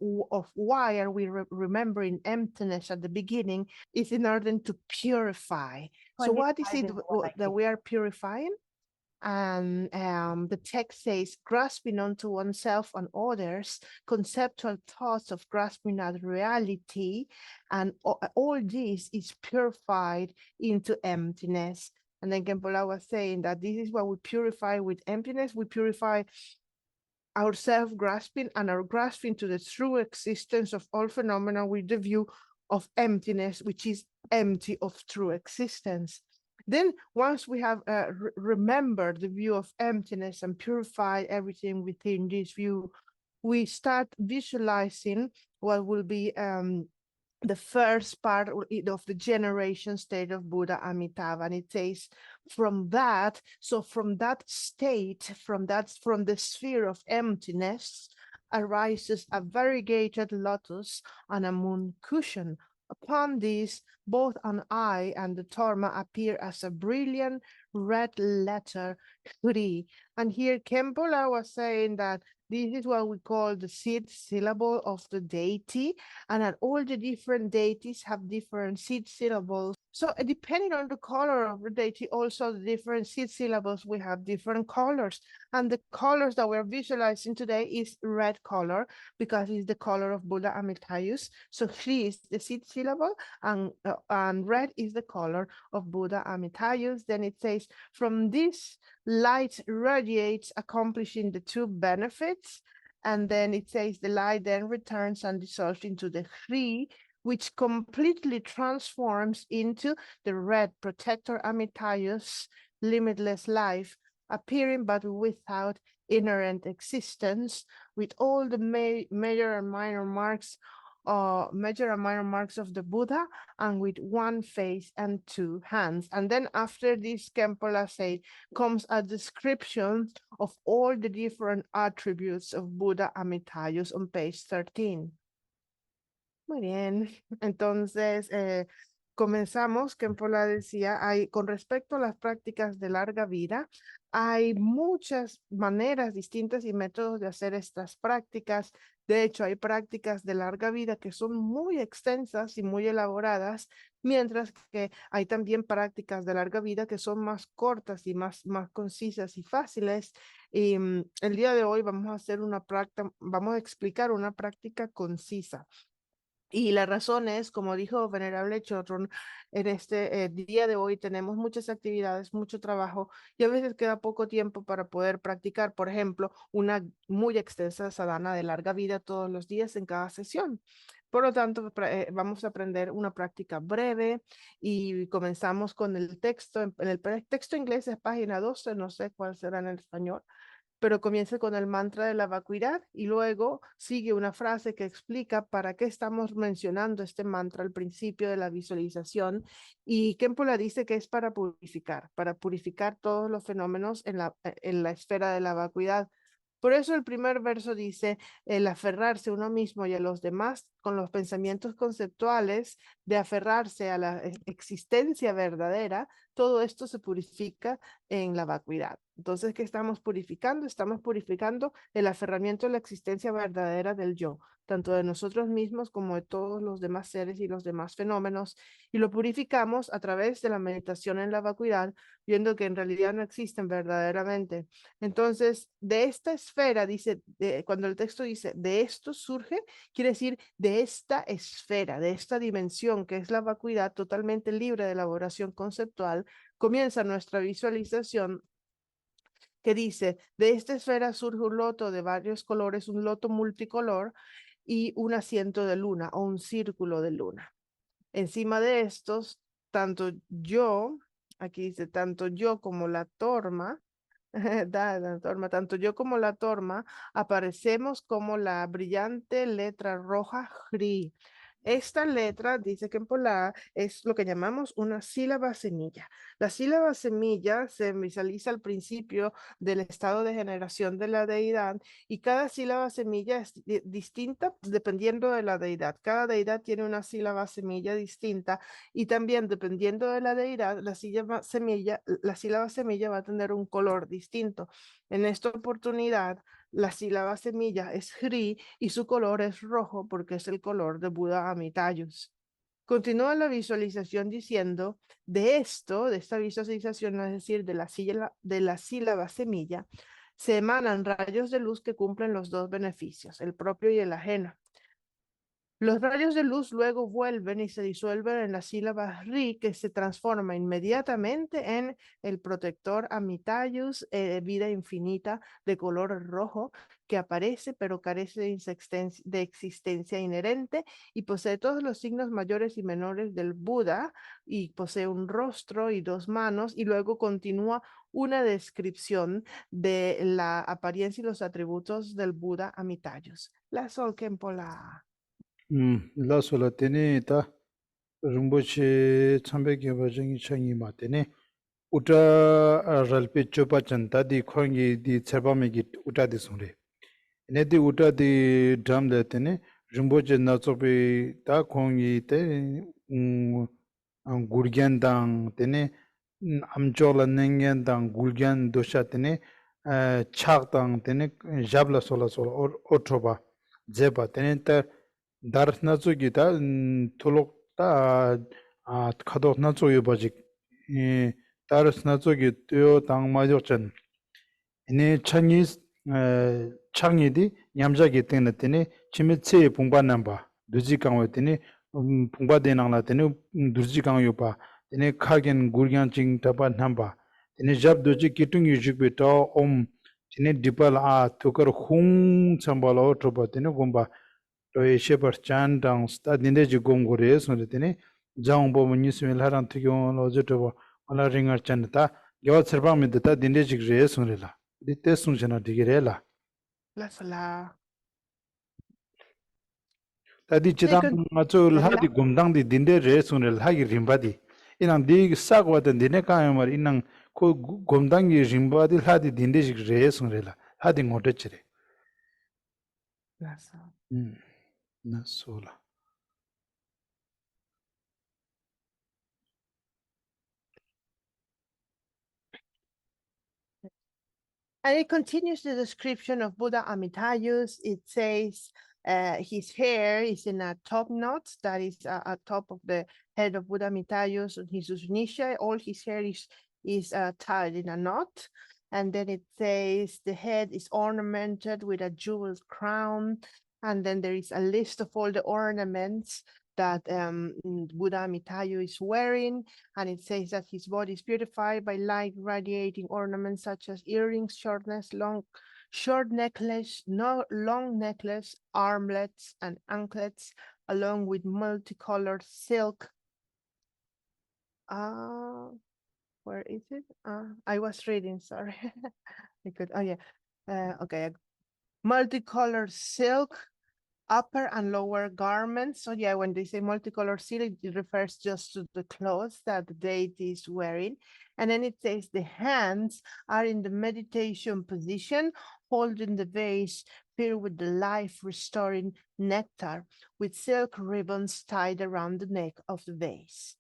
Speaker 3: why are we remembering emptiness at the beginning. Is in order to purify. So what is it that we are purifying? And the text says, grasping onto oneself and others, conceptual thoughts of grasping at reality, and all this is purified into emptiness. And then Kempola was saying that this is what we purify with emptiness. We purify our self-grasping and our grasping to the true existence of all phenomena with the view of emptiness, which is empty of true existence. Then once we have remembered the view of emptiness and purified everything within this view, we start visualizing what will be the first part of the generation state of Buddha Amitabha. And it says, from that state, from the sphere of emptiness, arises a variegated lotus on a moon cushion. Upon this, both an eye and the torma appear as a brilliant red letter, Kri. And here Kempola was saying that this is what we call the seed syllable of the deity, and that all the different deities have different seed syllables. So depending on the color of the deity, also the different seed syllables, we have different colors. And the colors that we're visualizing today is red color, because it's the color of Buddha Amitayus. So Shri is the seed syllable, and red is the color of Buddha Amitayus. Then it says, from this light radiates, accomplishing the two benefits. And then it says the light then returns and dissolves into the Shri, which completely transforms into the red protector Amitayus, limitless life, appearing but without inherent existence, with all the major and minor marks of the Buddha, and with one face and two hands. And then after this, Kempola said, comes a description of all the different attributes of Buddha Amitayus on page 13. Muy bien. Entonces, comenzamos. Kempola decía, con respecto a las prácticas de larga vida, hay muchas maneras distintas y métodos de hacer estas prácticas. De hecho, hay prácticas de larga vida que son muy extensas y muy elaboradas, mientras que hay también prácticas de larga vida que son más cortas y más concisas y fáciles. Y el día de hoy vamos a hacer vamos a explicar una práctica concisa. Y la razón es, como dijo Venerable Chotron, en este día de hoy tenemos muchas actividades, mucho trabajo y a veces queda poco tiempo para poder practicar, por ejemplo, una muy extensa sadhana de larga vida todos los días en cada sesión. Por lo tanto, vamos a aprender una práctica breve y comenzamos con el texto. En el texto inglés es página 12, no sé cuál será en el español, pero comienza con el mantra de la vacuidad y luego sigue una frase que explica para qué estamos mencionando este mantra al principio de la visualización, y Kempola dice que es para purificar todos los fenómenos en la esfera de la vacuidad. Por eso el primer verso dice, el aferrarse a uno mismo y a los demás con los pensamientos conceptuales de aferrarse a la existencia verdadera, todo esto se purifica en la vacuidad. Entonces, ¿qué estamos purificando? Estamos purificando el aferramiento a la existencia verdadera del yo, tanto de nosotros mismos como de todos los demás seres y los demás fenómenos, y lo purificamos a través de la meditación en la vacuidad, viendo que en realidad no existen verdaderamente. Entonces, de esta esfera, dice, cuando el texto dice, de esto surge, quiere decir de esta esfera, de esta dimensión que es la vacuidad totalmente libre de elaboración conceptual, comienza nuestra visualización que dice, de esta esfera surge un loto de varios colores, un loto multicolor y un asiento de luna o un círculo de luna. Encima de estos, tanto yo, aquí dice, tanto yo como la torma, tanto yo como la torma aparecemos como la brillante letra roja Hri. Esta letra, dice que en Pola, es lo que llamamos una sílaba semilla. La sílaba semilla se visualiza al principio del estado de generación de la deidad y cada sílaba semilla es distinta dependiendo de la deidad. Cada deidad tiene una sílaba semilla distinta y también dependiendo de la deidad, la sílaba semilla va a tener un color distinto. En esta oportunidad, la sílaba semilla es Hri y su color es rojo porque es el color de Buda Amitayus. Continúa la visualización diciendo, de esta visualización, es decir, de la sílaba semilla, se emanan rayos de luz que cumplen los dos beneficios, el propio y el ajeno. Los rayos de luz luego vuelven y se disuelven en la sílaba Ri, que se transforma inmediatamente en el protector Amitayus, vida infinita de color rojo, que aparece pero carece de existencia inherente y posee todos los signos mayores y menores del Buda, y posee un rostro y dos manos, y luego continúa una descripción de la apariencia y los atributos del Buda Amitayus. La Sol Kempola.
Speaker 4: La sola tene ta rinpoche chambe gyaba jangi changi ma tene uta ralpe chopa chanta di khongi di tserpa megi uta di sungre. Ene di uta di dhamda tene rinpoche natsope ta khongi te gurgyan dang tene amchokla nengyan dang gurgyan dosha tene chak dang tene jabla sola otropa zeba tene ta dar nazo gi ta tolok ta khadok nazo yo bajik dar nazo gi tyo tang ma jo chen ine changi changi di nyamja gi teng na tene chime che pungpa namba duji kangwa tene pungpa de nang la tene durji kang yo pa tene khagen gurgyan ching tapa namba tene jab doji kitung yu jikbe ta om tene dipal thukar hung chambala otropa tene gomba to shepherd chan dang sta dinde ji gom gore so tene jang bo mni smel haran thigyo lo jeto wala ringar chan ta gyo serba me ta dinde ji gre so la de te sun jana digire la
Speaker 3: La Sola.
Speaker 4: ta di chidam ma chu la di gomdang di dinde re so la gi rimba di inang di sagwa den dine ka mar inang ko gomdang gi rimba di la di dinde ji re so la ha di ngote chire
Speaker 3: La Sola.
Speaker 4: na sola
Speaker 3: And it continues the description of Buddha Amitayus. It says his hair is in a top knot, that is at top of the head of Buddha Amitayus, and his Usunisha, all his hair is tied in a knot. And then it says the head is ornamented with a jeweled crown. And then there is a list of all the ornaments that Buddha Amitayu is wearing, and it says that his body is beautified by light radiating ornaments such as earrings, short necklace, long necklace, armlets, and anklets, along with multicolored silk. Where is it? I was reading, sorry. Okay. Multicolored silk, upper and lower garments. So yeah, when they say multicolored silk, it refers just to the clothes that the deity is wearing. And then it says the hands are in the meditation position, holding the vase filled with the life-restoring nectar, with silk ribbons tied around the neck of the vase.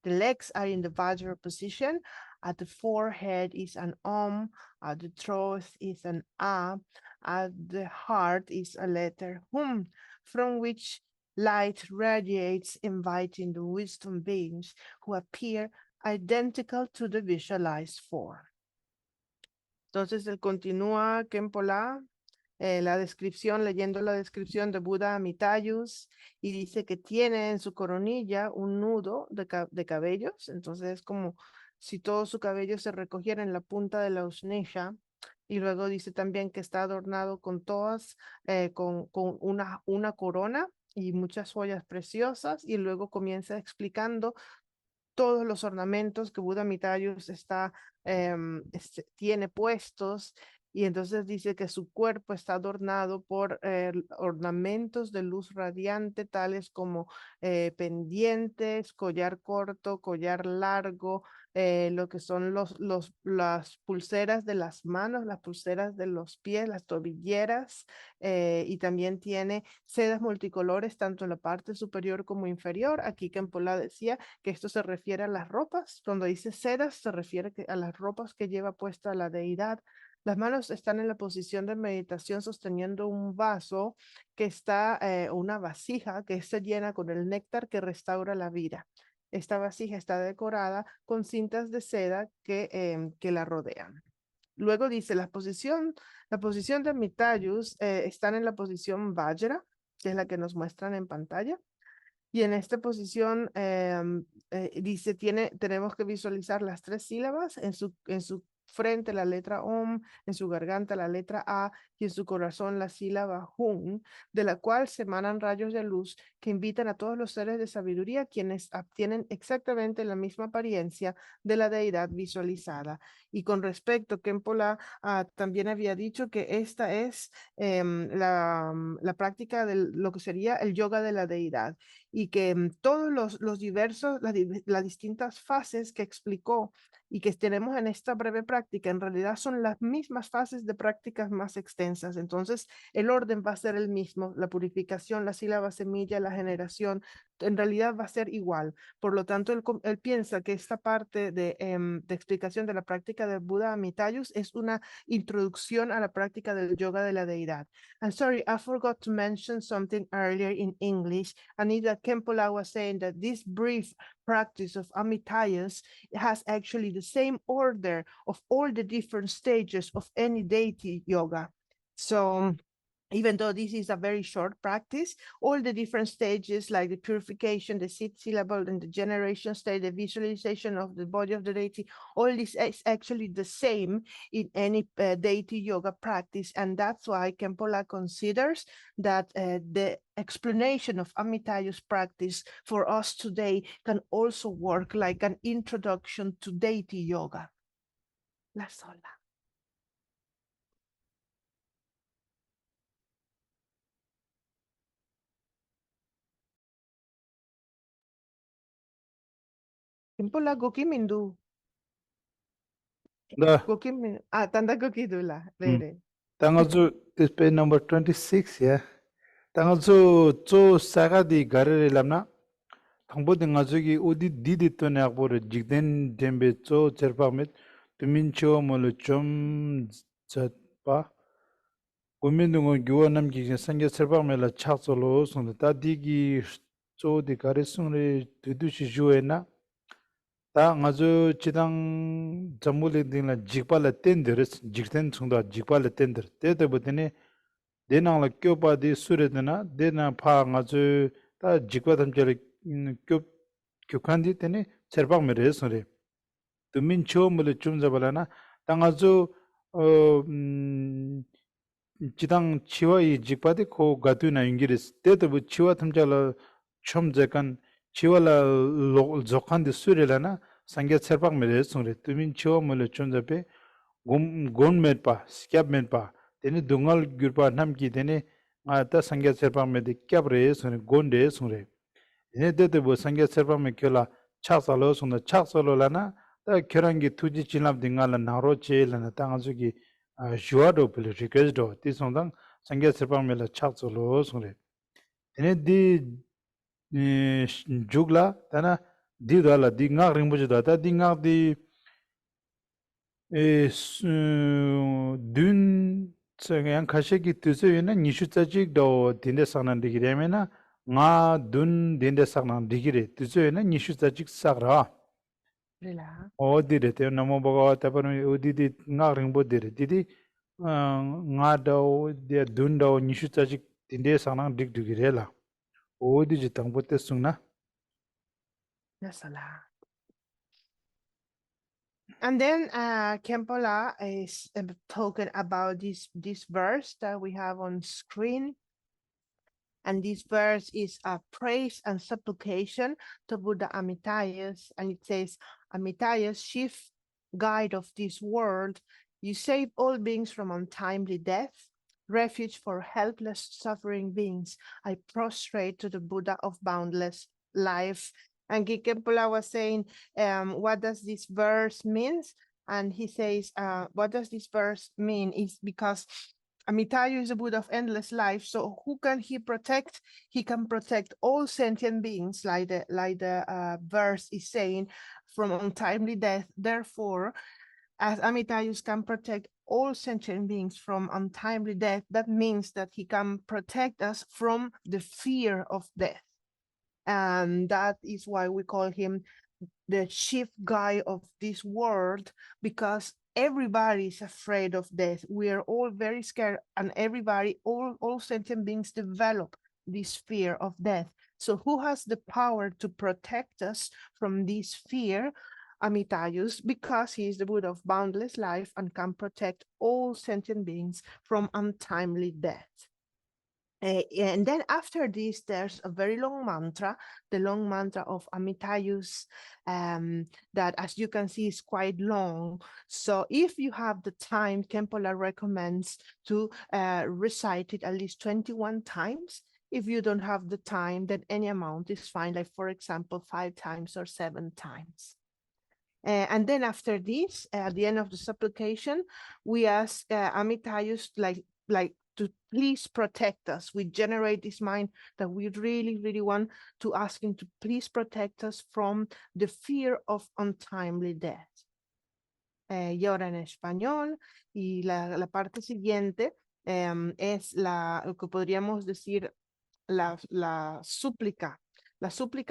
Speaker 3: The legs are in the Vajra position. At the forehead is an at the throat is an A, at the heart is a letter from which light radiates, inviting the wisdom beings who appear identical to the visualized form. Entonces él continúa, Kempola, la descripción, leyendo la descripción de Buda Amitayus, y dice que tiene en su coronilla un nudo de cabellos, entonces es como si todo su cabello se recogiera en la punta de la Ushnisha, y luego dice también que está adornado con todas, con una corona y muchas joyas preciosas, y luego comienza explicando todos los ornamentos que Buda Amitayus tiene puestos, y entonces dice que su cuerpo está adornado por ornamentos de luz radiante, tales como pendientes, collar corto, collar largo, lo que son las pulseras de las manos, las pulseras de los pies, las tobilleras, y también tiene sedas multicolores tanto en la parte superior como inferior. Aquí Kempola decía que esto se refiere a las ropas. Cuando dice sedas, se refiere a las ropas que lleva puesta la deidad. Las manos están en la posición de meditación sosteniendo un vaso que está, una vasija que se llena con el néctar que restaura la vida. Esta vasija está decorada con cintas de seda que la rodean. Luego dice, la posición de Amitayus están en la posición Vajra, que es la que nos muestran en pantalla. Y en esta posición dice, tenemos que visualizar las 3 sílabas, en su frente la letra Om, en su garganta la letra A y en su corazón la sílaba Hum, de la cual se emanan rayos de luz que invitan a todos los seres de sabiduría, quienes obtienen exactamente la misma apariencia de la deidad visualizada. Y con respecto, Kempola también había dicho que esta es la práctica de lo que sería el yoga de la deidad, y que todos los diversos, las distintas fases que explicó y que tenemos en esta breve práctica, en realidad son las mismas fases de prácticas más extensas. Entonces, el orden va a ser el mismo, la purificación, la sílaba semilla, la generación, en realidad va a ser igual. Por lo tanto, él piensa que esta parte de explicación de la práctica del Buda Amitayus es una introducción a la práctica del yoga de la deidad. I'm sorry, I forgot to mention something earlier in English. Anita Kempola was saying that this brief practice of Amitayus has actually the same order of all the different stages of any deity yoga. So even though this is a very short practice, all the different stages like the purification, the seed syllable, and the generation stage, the visualization of the body of the deity, all this is actually the same in any deity yoga practice. And that's why Kempola considers that the explanation of Amitayus practice for us today can also work like an introduction to deity yoga. La sola. Kempola gokimindu.
Speaker 4: Da,
Speaker 3: Gokimin. Tanda gokidula. Rere.
Speaker 4: Tangazu, this page number 26, yeah. Tangazu, Cho Sagadi Garere Lamna, Tangbo Tangazuki, Udi Didi Tonakbor, Jigden Dembe, Cho Cherpamit, Tumincho Moluchum zetpa 고민동은 교원남기 생겨 설방매라 착sol로 손도 다디기 조디 가르승을 두두시 주에나 다 아주 지당 전물이들라 직발라 텐더스 직ten 총다 직발라 텐더 때때부터네 대나라 교바디 수레드나 대나 파 아주 다 직바담절 교 교칸디 때네 설방매래 소리 두민 처음을 좀 잡아라나 당아주 지당 치와이 직바디 코 가두나 인기리스 때도 치와 탐자라 좀 잠깐 치와라 조칸디 수레라나 상게 설방 메레 송레 투민 치와 몰레 좀 잡에 곤메파 스캡멘파 데니 동알 규르파 남기 데니 아타 상게 설방 메데 캡레 송레 곤데 송레 네 데데 상게 설방 메 켈라 차살로 송나 차살로라나 다 결한기 투지 진압 딩알라 나로 제일라나 땅아주기 juado pili request do ti sondang sangya serpang mela chak solo sungre ene di jugla tana di dala di ngak ringbo jida ta di ngak di dun yang khasheki tuse yena nishu tsachik do dinde saknan digire mena nga dun dinde saknan digire tuse yena nishu tsachik sakra
Speaker 3: Relax.
Speaker 4: o dire te namo bhagavata parami o didi ngak ringbo dire didi nga daw de dun daw nishu tsachik dinde saknan dig digire la o di jitang pote sungna
Speaker 3: That's a lot. And then Kempola is talking about this verse that we have on screen. And this verse is a praise and supplication to Buddha Amitayus. And it says, Amitayus, chief guide of this world, you save all beings from untimely death, refuge for helpless suffering beings. I prostrate to the Buddha of boundless life. And Kempola was saying, what does this verse mean? And he says, what does this verse mean? It's because Amitayus is the Buddha of endless life. So who can he protect? He can protect all sentient beings, like the verse is saying, from untimely death. Therefore, as Amitayus can protect all sentient beings from untimely death, that means that he can protect us from the fear of death. And that is why we call him the chief guide of this world, because everybody is afraid of death. We are all very scared, and everybody, all sentient beings develop this fear of death. So who has the power to protect us from this fear? Amitayus, because he is the Buddha of boundless life and can protect all sentient beings from untimely death. And then after this, there's a very long mantra, the long mantra of Amitayus, that, as you can see, is quite long. So if you have the time, Kempola recommends to recite it at least 21 times. If you don't have the time, then any amount is fine, like, for example, 5 times or 7 times. And then after this, at the end of the supplication, we ask Amitayus, like to please protect us. We generate this mind that we really, really want to ask him to please protect us from the fear of untimely death. Y ahora en español, y la parte siguiente es lo que podríamos decir la súplica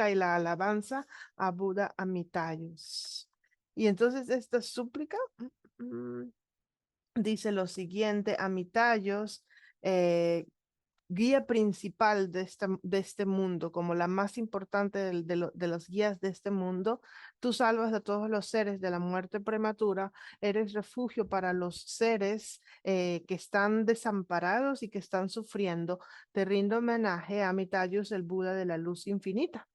Speaker 3: y la alabanza a Buddha Amitayus. Y entonces esta súplica dice lo siguiente: Amitayus, guía principal de este mundo, como la más importante de los guías de este mundo, tú salvas a todos los seres de la muerte prematura, eres refugio para los seres que están desamparados y que están sufriendo. Te rindo homenaje a Amitayus, el Buda de la luz infinita.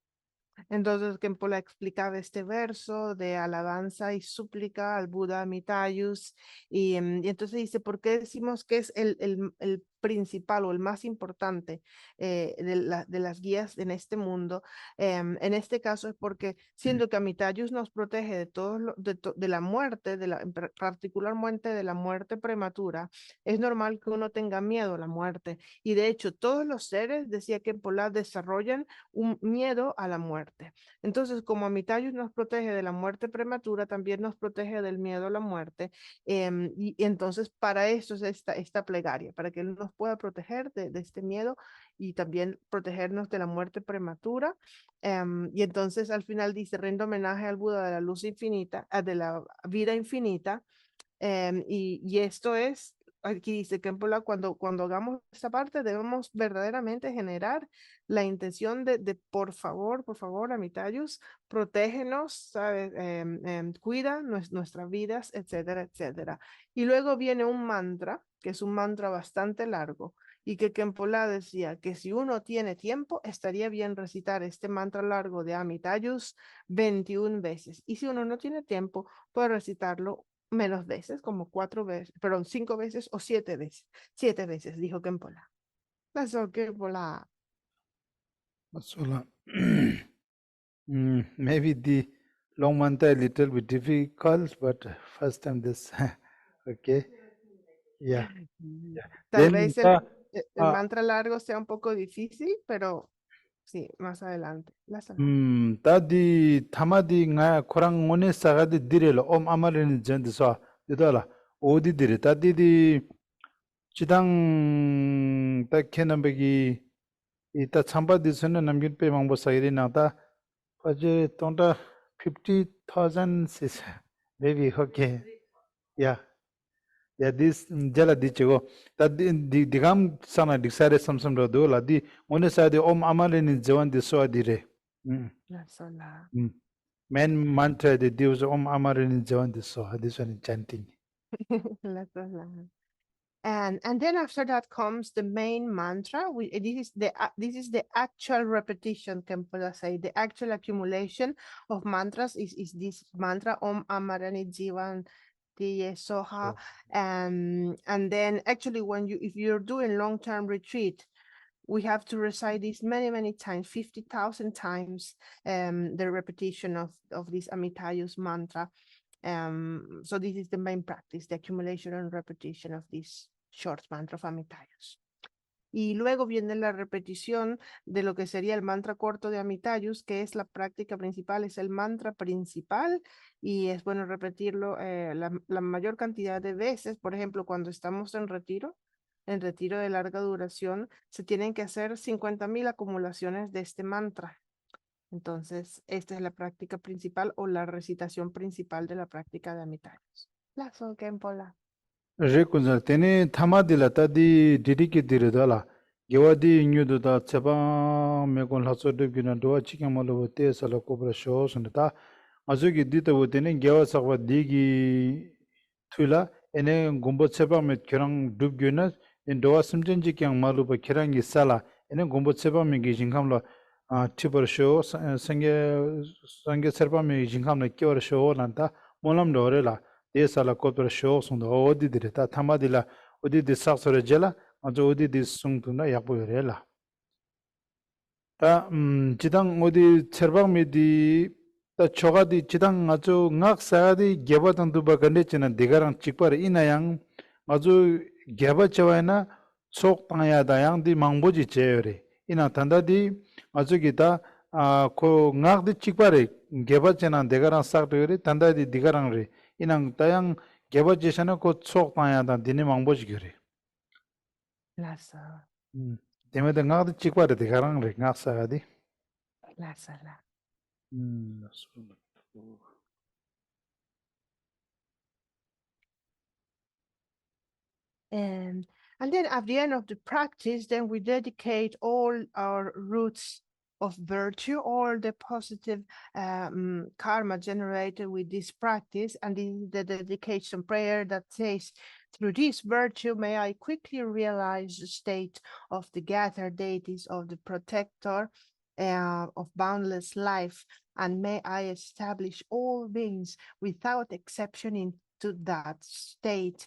Speaker 3: Entonces Kempola explicaba este verso de alabanza y súplica al Buda Amitayus, y entonces dice, ¿por qué decimos que es el principal o el más importante de las guías en este mundo. En este caso es porque siendo que Amitayus nos protege de de la muerte, particularmente de la muerte prematura, es normal que uno tenga miedo a la muerte. Y de hecho, todos los seres, decía que Polar, desarrollan un miedo a la muerte. Entonces, como Amitayus nos protege de la muerte prematura, también nos protege del miedo a la muerte. Y entonces, para eso es esta plegaria, para que Él nos pueda proteger de este miedo y también protegernos de la muerte prematura. Y entonces, al final dice, rindo homenaje al Buda de la luz infinita, de la vida infinita. Y esto es, aquí dice que cuando hagamos esta parte debemos verdaderamente generar la intención de por favor, Amitayus, protégenos, ¿sabes? Cuida nuestras vidas, etcétera, etcétera. Y luego viene un mantra, que es un mantra bastante largo, y que Kempola decía que si uno tiene tiempo, estaría bien recitar este mantra largo de Amitayus 21 veces. Y si uno no tiene tiempo, puede recitarlo menos veces, como 4 veces, perdón, 5 veces o 7 veces. 7 veces, dijo Kempola. Pasó Kempola.
Speaker 4: So, maybe the long manta a little bit difficult, but first time this. Okay. Yeah.
Speaker 3: Tal
Speaker 4: Then
Speaker 3: vez el mantra largo sea un poco difícil, pero sí, más adelante.
Speaker 4: tadi thamadi nga korang ngone sagadi direlo amarin jendso didala odi dire tadi di chidang ta kenambegi ita chamba disone namgin pe mangbo sairi na ta paje tonda 50,000 sis maybe okay. Yeah. Yeah, this jala dichego that the digam sana diksare samsam do la di ngone sa de amarin jawan diso adire. Man mantra the Deus Amarin Jawan this one chanting.
Speaker 3: And then after that comes the main mantra. This is the actual repetition, Kempola say. The actual accumulation of mantras is this mantra Om Amarani Jivan Tiye Soha. And then actually if you're doing long-term retreat, we have to recite this many times, 50,000 times, the repetition of this Amitayus mantra. So this is the main practice, the accumulation and repetition of this short mantra of Amitayus. Y luego viene la repetición de lo que sería el mantra corto de Amitayus, que es la práctica principal, es el mantra principal, y es bueno repetirlo la mayor cantidad de veces. Por ejemplo, cuando estamos en retiro de larga duración, se tienen que hacer 50,000 acumulaciones de este mantra. Entonces, esta es la práctica principal o la recitación principal de la práctica de Amitayus. La Kempola.
Speaker 4: Rekunza tene thamadila tadi didiki diridala gewadi nyudu da tseba mekon laso debgina doa chikamalo te sala kobra sho sunata azugi dita tene gewa sakwa digi thuila ene gumbo tseba met kerang dubgina en doa simjenji kyang malu ba kerangi sala ene gumbo tseba me gi jingkamla tibar sho sange serpa me jingkamla kyawar sho nanta molam dorela sala kopra show sung do odi dire ta thamadila odi de saksore jela ajo odi de sung tu na yakbo yorela ta jidang odi cherbang me di ta choga di jidang ajo ngak sa di geba tang du ba gande chena digarang chikpar inayang ajo geba chawaina sok tangya da yang di mangboji cheyore ina tanda di ajo gita ko ngak di chikpare geba chena digarang sakto yore tanda di digarang re inang tayang geba jesana ko tsok taya dan dine mangboji gyore.
Speaker 3: Lasa.
Speaker 4: Temede ngakdi chikwa de karang re ngak sagadi.
Speaker 3: Lasa la. And then at the end of the practice, then we dedicate all our roots of virtue, all the positive karma generated with this practice, and the dedication prayer that says, through this virtue, may I quickly realize the state of the gathered deities of the protector of boundless life, and may I establish all beings without exception into that state.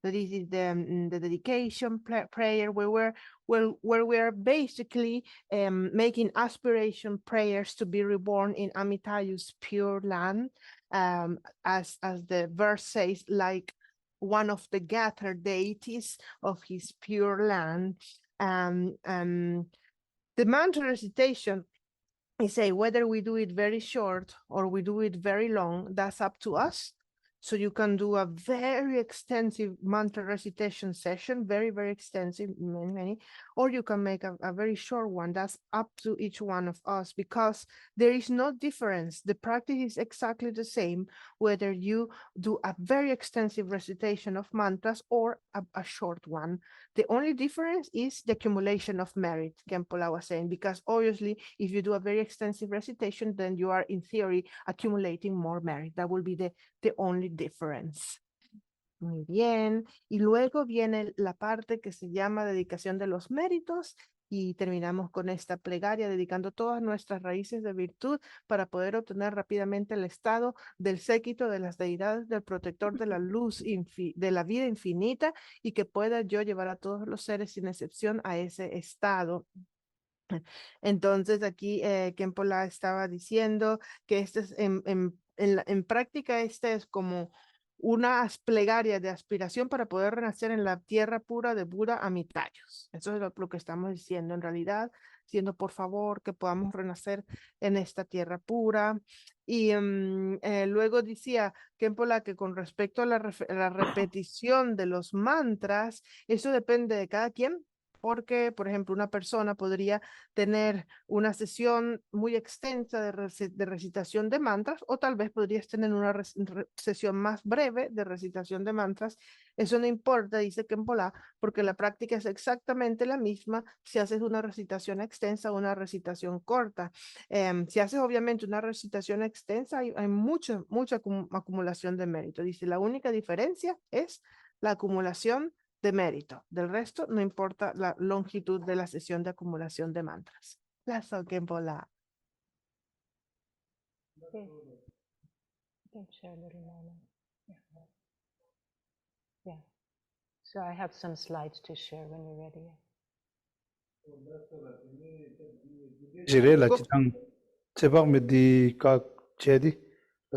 Speaker 3: So this is the dedication prayer where we're basically making aspiration prayers to be reborn in Amitayus' pure land, as the verse says, like one of the gathered deities of his pure land. The mantra recitation, I say, whether we do it very short or we do it very long, that's up to us. So you can do a very extensive mantra recitation session, very, very extensive, many, or you can make a very short one. That's up to each one of us, because there is no difference. The practice is exactly the same, whether you do a very extensive recitation of mantras or a short one. The only difference is the accumulation of merit, Kempola was saying, because obviously if you do a very extensive recitation, then you are in theory accumulating more merit. That will be the only difference. Muy bien. Y luego viene la parte que se llama dedicación de los méritos, y terminamos con esta plegaria dedicando todas nuestras raíces de virtud para poder obtener rápidamente el estado del séquito de las deidades, del protector de la luz de la vida infinita, y que pueda yo llevar a todos los seres sin excepción a ese estado. Entonces aquí Kempola estaba diciendo que este es en práctica este es como una plegaria de aspiración para poder renacer en la tierra pura de Buda Amitayus. Eso es lo que estamos diciendo en realidad, diciendo por favor que podamos renacer en esta tierra pura. Y luego decía Kempola que con respecto a la repetición de los mantras, eso depende de cada quien. Porque, por ejemplo, una persona podría tener una sesión muy extensa de recitación de mantras, o tal vez podrías tener una sesión más breve de recitación de mantras. Eso no importa, dice Kempola, porque la práctica es exactamente la misma si haces una recitación extensa o una recitación corta. Si haces obviamente una recitación extensa, hay mucha acumulación de mérito. Dice, la única diferencia es la acumulación de mérito. Del resto, no importa la longitud de la sesión de acumulación de mantras. Lazo Kempola.
Speaker 1: Okay. You can share a little more. Yeah. So I have some slides to share when you're ready.
Speaker 4: 지레라 지당 제박 메디 각 제디.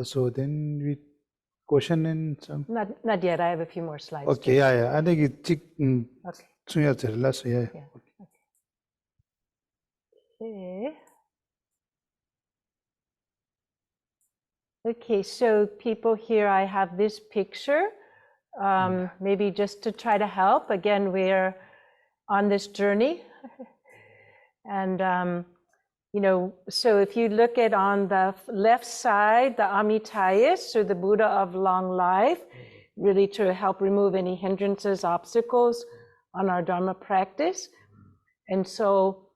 Speaker 4: So then we question and some.
Speaker 1: Not yet. I have a few more slides.
Speaker 4: Okay, yeah. I think it
Speaker 1: Okay.
Speaker 4: so yeah.
Speaker 1: Yeah. Okay. Okay, so people here, I have this picture, maybe just to try to help. Again, we're on this journey. And, you know, so if you look at on the left side, the Amitayus, or the Buddha of long life, really to help remove any hindrances, obstacles on our Dharma practice. And so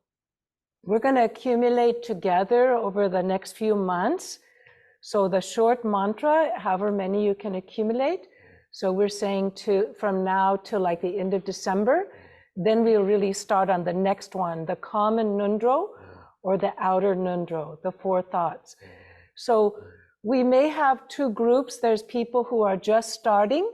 Speaker 1: we're going to accumulate together over the next few months. So the short mantra, however many you can accumulate. So we're saying from now till like the end of December, then we'll really start on the next one, the common nundro or the outer nundro, the 4 thoughts. So we may have 2 groups. There's people who are just starting.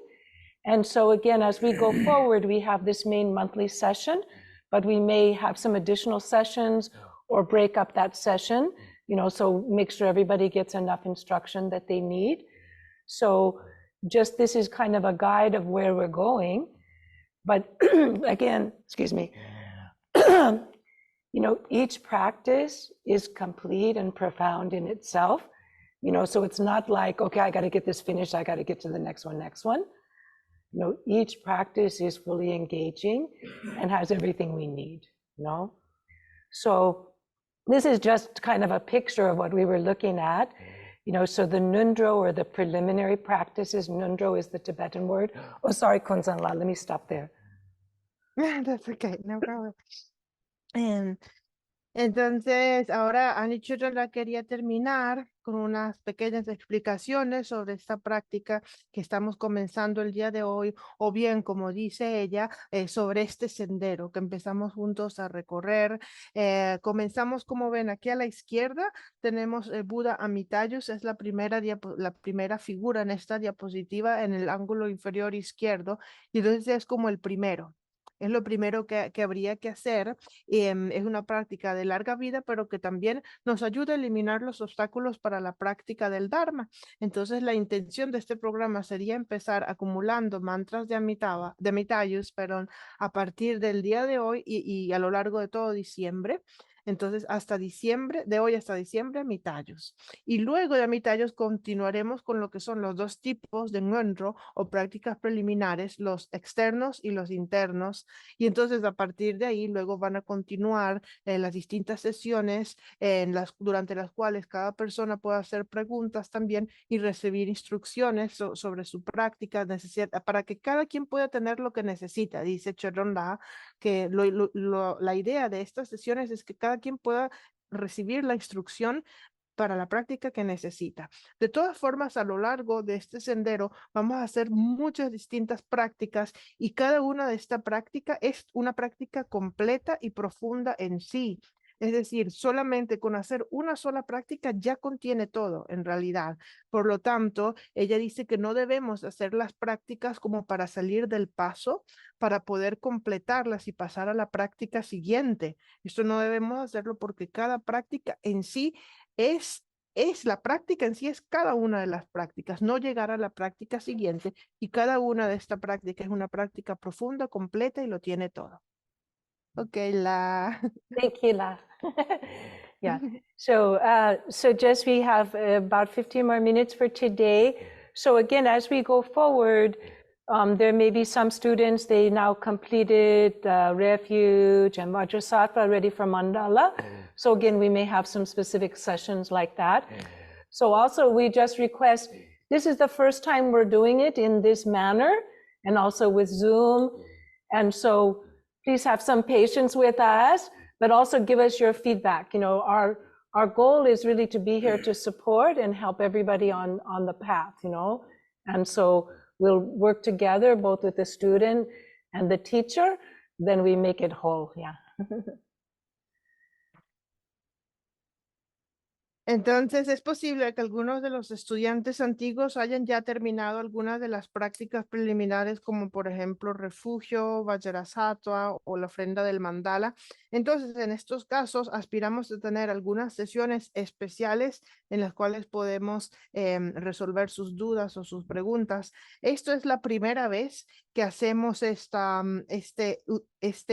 Speaker 1: And so again, as we go forward, we have this main monthly session, but we may have some additional sessions or break up that session. You know, so make sure everybody gets enough instruction that they need. So just this is kind of a guide of where we're going. But again, excuse me, you know, each practice is complete and profound in itself. You know, so it's not like, okay, I got to get this finished, I got to get to the next one. You know, each practice is fully engaging and has everything we need, you know? So this is just kind of a picture of what we were looking at. You know, so the nundro or the preliminary practices, nundro is the Tibetan word. Oh, sorry, Kunzanla, let me stop there.
Speaker 3: That's okay, no problem. And Entonces, ahora Annie la quería terminar con unas pequeñas explicaciones sobre esta práctica que estamos comenzando el día de hoy, o bien, como dice ella, sobre este sendero que empezamos juntos a recorrer. Comenzamos, como ven, aquí a la izquierda tenemos el Buda Amitayus, es la primera figura en esta diapositiva en el ángulo inferior izquierdo, y entonces es como el primero. Es lo primero que habría que hacer. Es una práctica de larga vida, pero que también nos ayuda a eliminar los obstáculos para la práctica del Dharma. Entonces, la intención de este programa sería empezar acumulando mantras de Amitayus, perdón, a partir del día de hoy y a lo largo de todo diciembre. Entonces, hasta diciembre, de hoy hasta diciembre, Amitayus. Y luego de Amitayus continuaremos con lo que son los dos tipos de Ngönro o prácticas preliminares, los externos y los internos. Y entonces a partir de ahí luego van a continuar las distintas sesiones durante las cuales cada persona puede hacer preguntas también y recibir instrucciones sobre su práctica para que cada quien pueda tener lo que necesita. Dice Chödrön La que la idea de estas sesiones es que cada quien pueda recibir la instrucción para la práctica que necesita. De todas formas, a lo largo de este sendero vamos a hacer muchas distintas prácticas y cada una de esta práctica es una práctica completa y profunda en sí. Es decir, solamente con hacer una sola práctica ya contiene todo en realidad. Por lo tanto, ella dice que no debemos hacer las prácticas como para salir del paso, para poder completarlas y pasar a la práctica siguiente. Esto no debemos hacerlo porque cada práctica en sí es, es la práctica en sí, es cada una de las prácticas, no llegar a la práctica siguiente y cada una de esta práctica es una práctica profunda, completa y lo tiene todo. Ok,
Speaker 1: Thank you, La. Yeah. So Jess, we have about 15 more minutes for today. So again, as we go forward, there may be some students, they now completed Refuge and Vajrasattva ready for Mandala. So again, we may have some specific sessions like that. So also we just request, this is the first time we're doing it in this manner and also with Zoom. And so please have some patience with us, but also give us your feedback. You know, our goal is really to be here to support and help everybody on the path, you know. And so we'll work together both with the student and the teacher, then we make it whole, yeah.
Speaker 3: Entonces, es posible que algunos de los estudiantes antiguos hayan ya terminado algunas de las prácticas preliminares, como por ejemplo refugio, Vajrasattva o la ofrenda del mandala. Entonces, en estos casos, aspiramos a tener algunas sesiones especiales en las cuales podemos resolver sus dudas o sus preguntas. Esto es la primera vez que hacemos este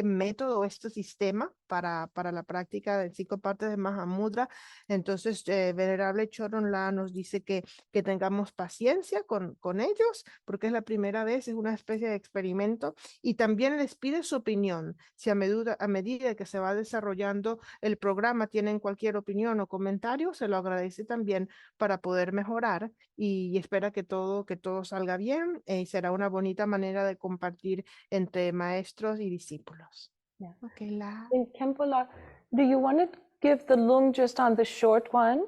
Speaker 3: método, este sistema para la práctica de 5 partes de Mahamudra. Entonces, Venerable Chödrön La nos dice que tengamos paciencia con ellos, porque es la primera vez, es una especie de experimento, y también les pide su opinión. Si a medida que se va desarrollando el programa tienen cualquier opinión o comentario, se lo agradece también para poder mejorar y espera que todo salga bien y será una bonita manera de compartir entre maestros y discípulos.
Speaker 1: Yeah.
Speaker 3: Okay, La.
Speaker 1: Kempola, do you want to give the lung just on the short one?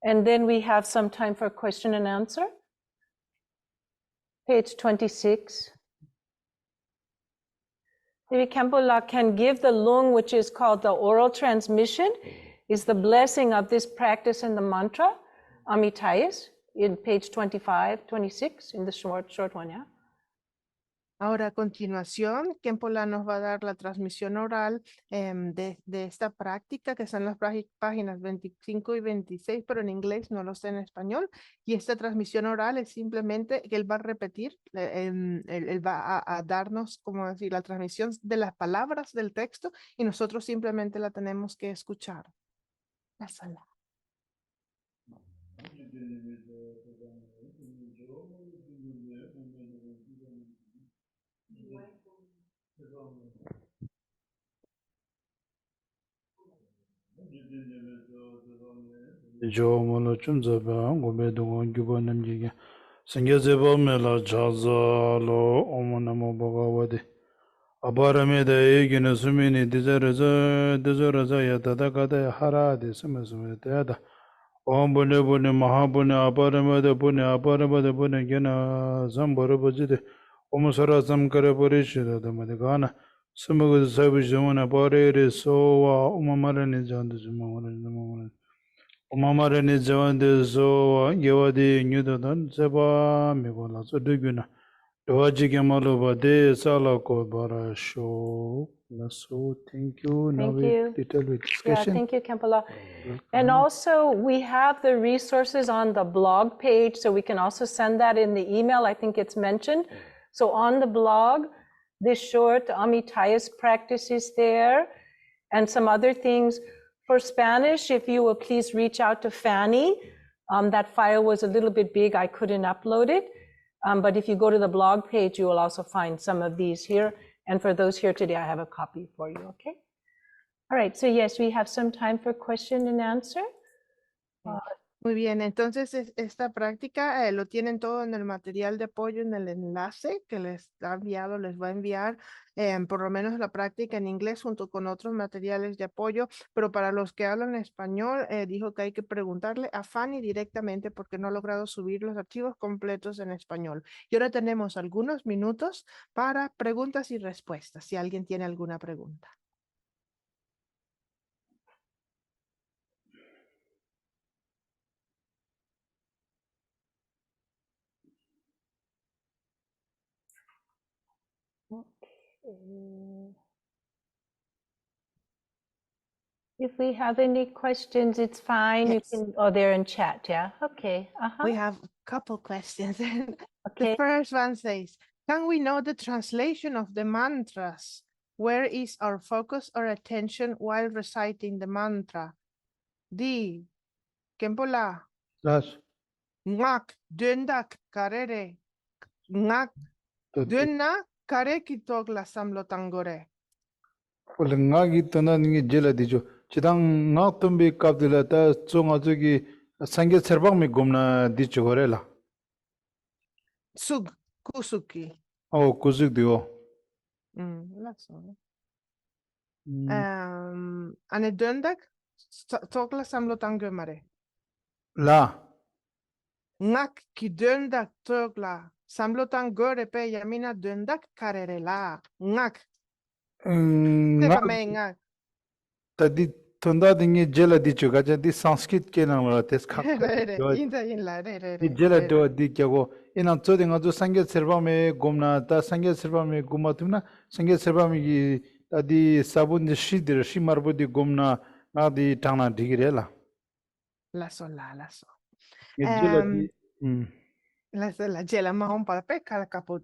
Speaker 1: And then we have some time for question and answer. Page 26. Maybe Kempola can give the lung, which is called the oral transmission, is the blessing of this practice in the mantra, Amitayus, in page 25, 26, in the short one, yeah?
Speaker 3: Ahora, a continuación, Kempola nos va a dar la transmisión oral de esta práctica, que están las páginas 25 y 26, pero en inglés, no lo sé en español. Y esta transmisión oral es simplemente que él va a repetir, él va a darnos, como decir, la transmisión de las palabras del texto y nosotros simplemente la tenemos que escuchar. La sala.
Speaker 4: Jo mono chum zaba gobe dongo gyubo namjiga sangye zeba mela jaza lo omo namo bhagavate Abarameda egina sumini dizaraza ya tadakata haradi sumasumeta. Om bune bune mahabune abarameda bune gena zambarabajide. Om sara samkara parishida damadagana. Sumagud sabijamana parere sowa umamarani jandu Umamarani javande sowa yavadi nyudadan zeba mikola suduguna. Doaji Maluba de Salako Barasho. So thank you. Now
Speaker 1: Thank
Speaker 4: we
Speaker 1: you.
Speaker 4: little bit
Speaker 1: Yeah,
Speaker 4: discussion.
Speaker 1: thank you, Kempala. And
Speaker 4: Welcome.
Speaker 1: also, we have the resources on the blog page, so we can also send that in the email. I think it's mentioned. So on the blog, this short Amitayus practice is there, and some other things. For Spanish, if you will please reach out to Fanny. That file was a little bit big, I couldn't upload it. But if you go to the blog page, you will also find some of these here. And for those here today, I have a copy for you, okay? All right, so yes, we have some time for question and answer.
Speaker 3: Muy bien, entonces esta práctica lo tienen todo en el material de apoyo, en el enlace que les ha enviado, les va a enviar por lo menos la práctica en inglés junto con otros materiales de apoyo, pero para los que hablan español, dijo que hay que preguntarle a Fanny directamente porque no ha logrado subir los archivos completos en español. Y ahora tenemos algunos minutos para preguntas y respuestas, si alguien tiene alguna pregunta.
Speaker 1: If we have any questions, it's fine.
Speaker 3: Yes.
Speaker 1: You can, oh, they're in chat, yeah? Okay,
Speaker 3: We have a couple questions. The
Speaker 1: okay.
Speaker 3: first one says, can we know the translation of the mantras? Where is our focus or attention while reciting the mantra? D. Kempola.
Speaker 4: Slash.
Speaker 3: Ngak. Dundak. Karere. Ngak. Dunna. Kare kitok la samlo tangore.
Speaker 4: Well, ngagi tona ningi jela dijo. Chidang ngak tumbi kapdila ta tsonga tsugi sangye serbang mi gomna dicho gorela.
Speaker 3: Sug. Kusuki.
Speaker 4: Oh, kuzik dio.
Speaker 3: That's all. Ane dundak. Tok la samlo tangomare.
Speaker 4: La.
Speaker 3: Ngak ki döndak togla. Samlotan gore pe yamina döndak karerela. Ngak. Tepame ngak.
Speaker 4: Tadi tonda dingi jela dicho gaja di Sanskrit ke nang la tes khak.
Speaker 3: Inda in la re.
Speaker 4: Di jela do di kyago ina tsodi nga zo sangye serba me gomna ta sangye serba me goma tumna sangye serba me gi tadi sabun di shidir shimarbo di gomna na di tangna digirela.
Speaker 3: La so.
Speaker 4: Jela di
Speaker 3: La jela mahon para peka la kaput.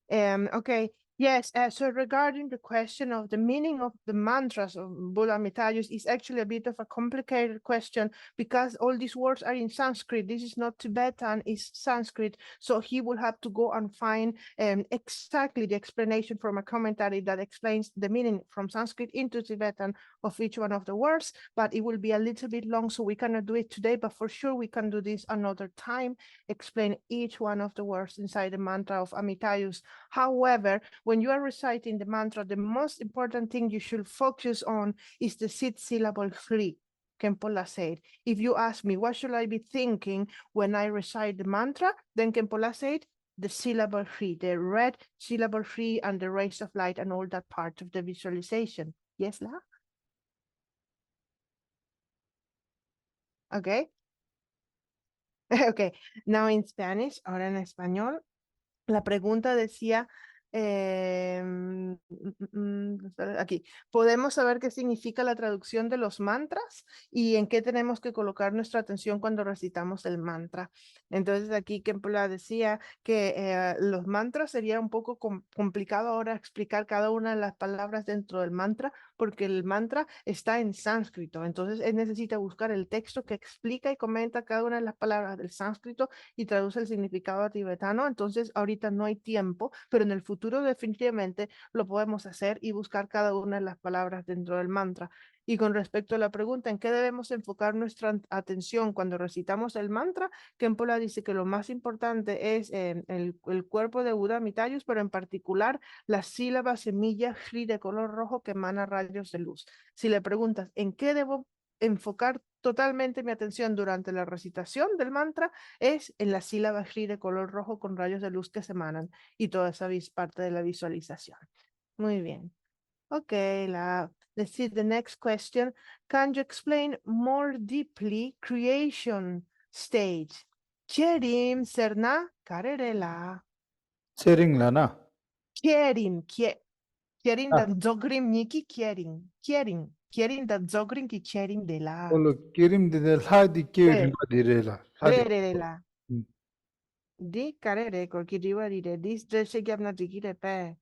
Speaker 3: Okay. Yes, so regarding the question of the meaning of the mantras of Buddha Amitayus is actually a bit of a complicated question because all these words are in Sanskrit. This is not Tibetan, it's Sanskrit. So he will have to go and find exactly the explanation from a commentary that explains the meaning from Sanskrit into Tibetan of each one of the words, but it will be a little bit long, so we cannot do it today, but for sure we can do this another time, explain each one of the words inside the mantra of Amitayus. However, when you are reciting the mantra, the most important thing you should focus on is the 6 syllable free. Kempola said, if you ask me, what should I be thinking when I recite the mantra? Then Kempola said, the syllable free, the red syllable free and the rays of light and all that part of the visualization. Yes, La? Okay. Okay, now in Spanish, ahora en español, la pregunta decía, aquí, podemos saber qué significa la traducción de los mantras y en qué tenemos que colocar nuestra atención cuando recitamos el mantra. Entonces aquí Kempla decía que los mantras sería un poco complicado ahora explicar cada una de las palabras dentro del mantra porque el mantra está en sánscrito. Entonces él necesita buscar el texto que explica y comenta cada una de las palabras del sánscrito y traduce el significado a tibetano. Entonces ahorita no hay tiempo, pero en el futuro futuro definitivamente lo podemos hacer y buscar cada una de las palabras dentro del mantra. Y con respecto a la pregunta, ¿en qué debemos enfocar nuestra atención cuando recitamos el mantra? Kempola dice que lo más importante es el cuerpo de Buda Amitayus, pero en particular la sílaba semilla Hri de color rojo que emana rayos de luz. Si le preguntas, ¿en qué debo enfocar totalmente mi atención durante la recitación del mantra? Es en la sílaba Hri de color rojo con rayos de luz que se emanan y toda esa parte de la visualización. Muy bien. Okay, let's see the next question. Can you explain more deeply creation stage? Cherim serna karerela.
Speaker 4: 세링라나.
Speaker 3: Kierin da
Speaker 4: 아,
Speaker 3: zogrim niki kierin da zogrim ki kierin de la.
Speaker 4: 원래 기름디들 하디 끼
Speaker 3: Re,
Speaker 4: 림바디레라. 하디.
Speaker 3: re la.
Speaker 4: 음.
Speaker 3: Di karere kor ki diwa di de dis de se gyapna digire pe.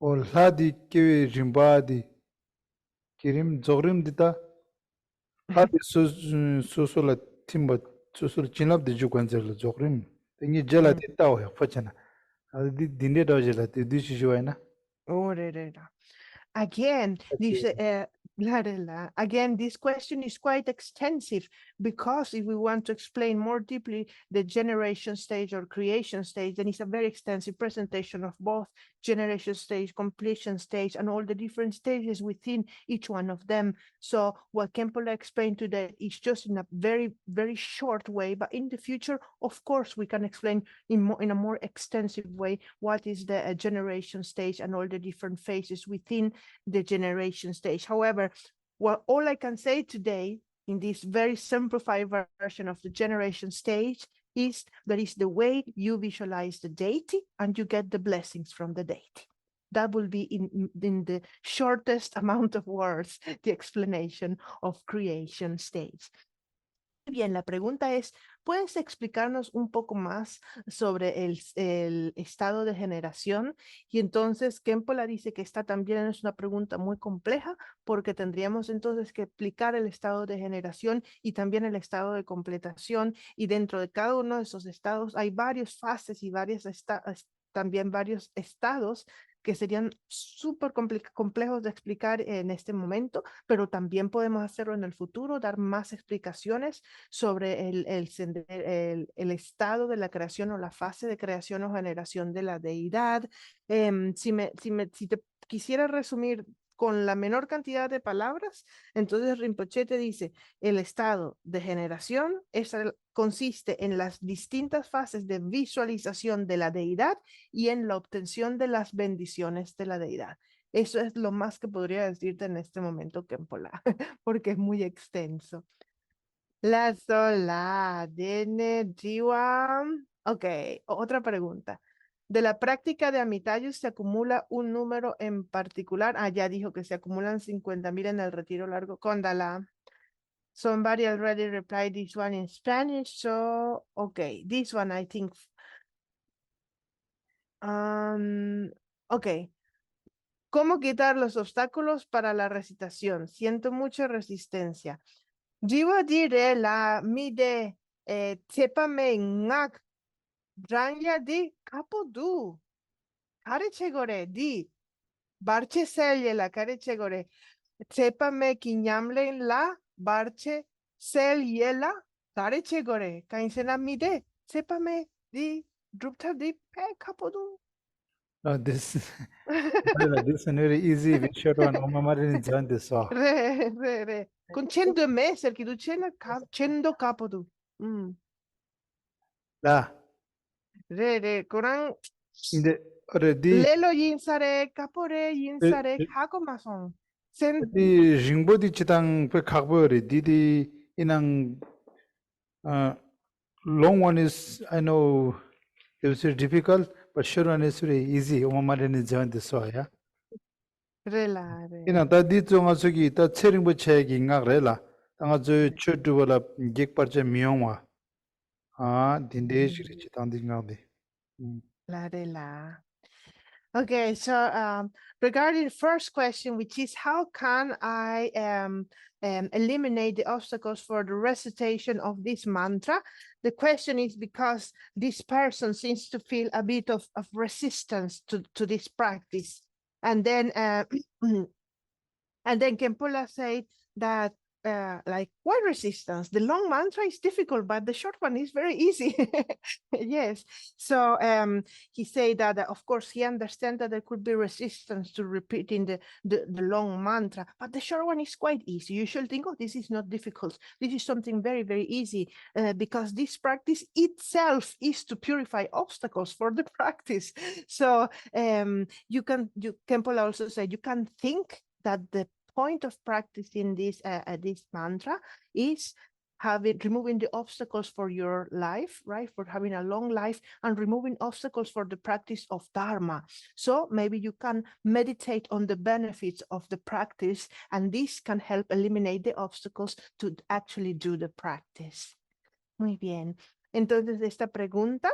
Speaker 4: 올 하디 끼 림바디. 기름 조림디다. 하디 소소라 팀바 소소 진압디 주관절로 조림. 땡이 젤라디 따오야 퍼잖아. 아디 딘데 도젤라 디디시시와이나.
Speaker 3: Re la. Again, again, this question is quite extensive because if we want to explain more deeply the generation stage or creation stage, then it's a very extensive presentation of both generation stage, completion stage, and all the different stages within each one of them. So what Kempola explained today is just in a very, very short way, but in the future, of course, we can explain in a more extensive way what is the generation stage and all the different phases within the generation stage. However, all I can say today in this very simplified version of the generation stage is that is the way you visualize the deity and you get the blessings from the deity. That will be in the shortest amount of words, the explanation of creation stage. Bien, la pregunta es, ¿puedes explicarnos un poco más sobre el estado de generación? Y entonces Kempola dice que esta también es una pregunta muy compleja porque tendríamos entonces que explicar el estado de generación y también el estado de completación, y dentro de cada uno de esos estados hay varias fases y también varios estados que serían súper complejos de explicar en este momento, pero también podemos hacerlo en el futuro, dar más explicaciones sobre el estado de la creación o la fase de creación o generación de la deidad. Si te quisiera resumir con la menor cantidad de palabras, entonces Rinpoche te dice, el estado de generación consiste en las distintas fases de visualización de la deidad y en la obtención de las bendiciones de la deidad. Eso es lo más que podría decirte en este momento, Kempola, porque es muy extenso. La sola, Dene, Jiwa. Ok, otra pregunta. De la práctica de Amitayus se acumula un número en particular. Ah, ya dijo que se acumulan 50,000 en el retiro largo. Kondala. Somebody already replied this one in Spanish, so okay, this one I think. Ok. ¿Cómo quitar los obstáculos para la recitación? Siento mucha resistencia. Jiwa dire la mide tepame ngak ranya di kapodu. Karechegore di barche selye la karechegore. Tepame kinyamle la barche selye la karechegore. Kainsena mide tepame di drupta di pe kapodu.
Speaker 4: This this is very easy. We should one Omamarin Jan this saw.
Speaker 3: Re. Con 100 meser che tu cena 100 capodu.
Speaker 4: La
Speaker 3: Re. Coran
Speaker 4: in the already
Speaker 3: lelo yinsare capore yinsare hakomason. Sen
Speaker 4: the Jingbodi Chitang pe Kakbori Didi inang long one is I know it was difficult, but short one is very easy. Omamarin Jan this saw, yeah.
Speaker 3: relare.
Speaker 4: Ina ta di zonga sugi ta tsering bu che gi ngak re la tanga zo chotu wala gek parche miyongwa dinde shiri chi tang di ngak de
Speaker 3: La. Okay, so regarding the first question, which is how can I eliminate the obstacles for the recitation of this mantra? The question is because this person seems to feel a bit of resistance to this practice. And then and then Kempula said that like, why resistance? The long mantra is difficult, but the short one is very easy. Yes. So he said that, of course, he understands that there could be resistance to repeating the long mantra, but the short one is quite easy. You should think, oh, this is not difficult. This is something very, very easy because this practice itself is to purify obstacles for the practice. So Kempula also said, you can think that the point of practicing this this mantra is removing the obstacles for your life, right? For having a long life and removing obstacles for the practice of Dharma. So maybe you can meditate on the benefits of the practice, and this can help eliminate the obstacles to actually do the practice. Muy bien. Entonces, esta pregunta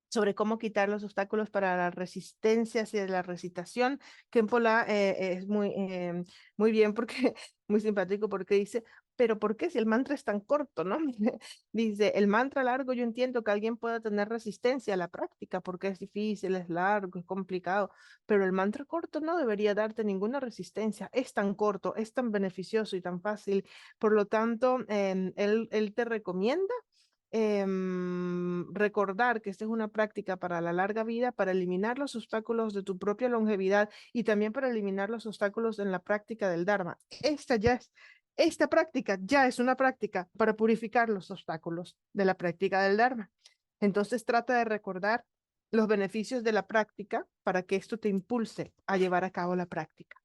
Speaker 3: sobre cómo quitar los obstáculos para la resistencia hacia la recitación, Kempola es muy bien porque, muy simpático porque dice, pero ¿por qué si el mantra es tan corto, no? Dice, el mantra largo yo entiendo que alguien pueda tener resistencia a la práctica porque es difícil, es largo, es complicado, pero el mantra corto no debería darte ninguna resistencia, es tan corto, es tan beneficioso y tan fácil, por lo tanto, él te recomienda recordar que esta es una práctica para la larga vida, para eliminar los obstáculos de tu propia longevidad y también para eliminar los obstáculos en la práctica del Dharma. Esta práctica ya es una práctica para purificar los obstáculos de la práctica del Dharma. Entonces trata de recordar los beneficios de la práctica para que esto te impulse a llevar a cabo la práctica.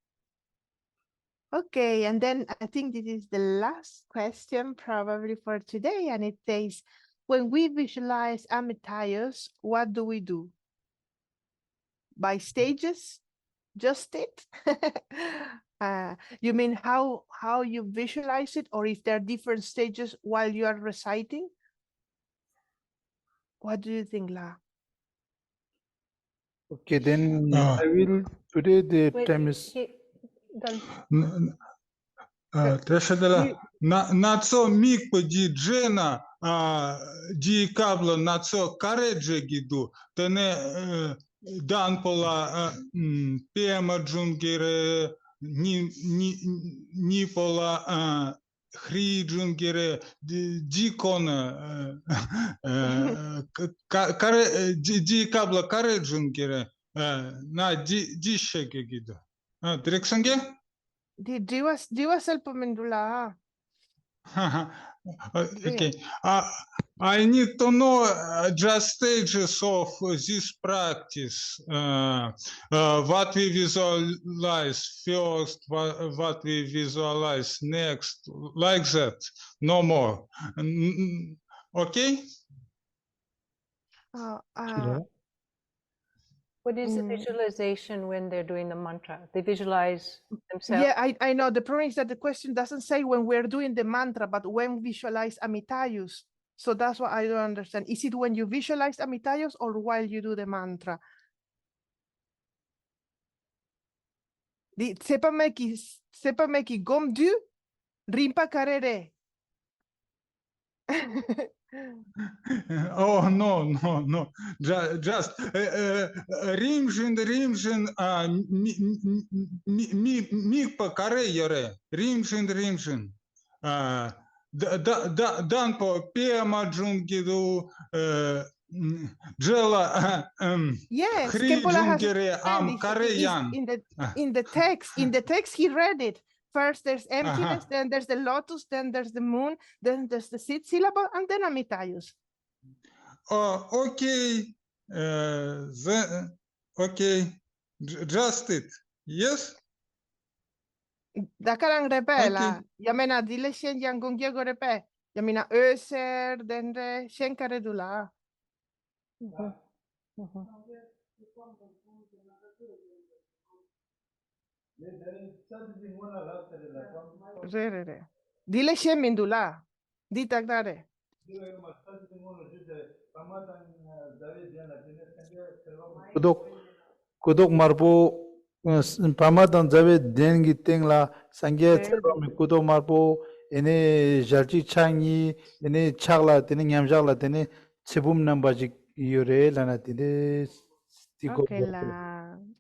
Speaker 3: Okay, and then I think this is the last question probably for today, and it says, when we visualize Amitayus, what do we do? By stages? Just it? You mean how you visualize it, or if there are different stages while you are reciting? What do you think, La?
Speaker 4: Okay, then I will, today the time is...
Speaker 5: Трешедела на цо микпо ди джена ди кабло на цо каредже гиду тене дан пола пема джунгере ни пола хри джунгере дикона ди кабло кареджунгере на ди шеге гиду дирексанге
Speaker 3: Divas el pomendula.
Speaker 5: Okay. I need to know just stages of this practice. What we visualize first, what we visualize next, like that. No more. Okay?
Speaker 1: What is the visualization when they're doing the mantra? They visualize themselves.
Speaker 3: Yeah, I know. The problem is that the question doesn't say when we're doing the mantra, but when we visualize Amitayus. So that's what I don't understand. Is it when you visualize Amitayus or while you do the mantra? Sépame ki gom du rimpa karere.
Speaker 5: Oh no! Just rimjin mi pa karejere rimjin. Dan po pema jungidu jela
Speaker 3: yes,
Speaker 5: jungere am kareyan.
Speaker 3: In the text he read it. First there's emptiness, then there's the lotus, then there's the moon, then there's the seed syllable, and then Amitayus.
Speaker 5: Okay. Okay. Just it. Yes?
Speaker 3: Dakarang repela. Yamena dile shen yang gong yego repe. Yamina öser dendre shen karedula. Dile shen mindula. Ditak dare.
Speaker 4: 구독 구독 말보 파마던 자베 dengi 땡라 상게 처럼 구독 말보 에네 잘지 창이 에네 차글라 되는 냠자글라 되는 제품 넘버지 이요레 라나 되네 스티커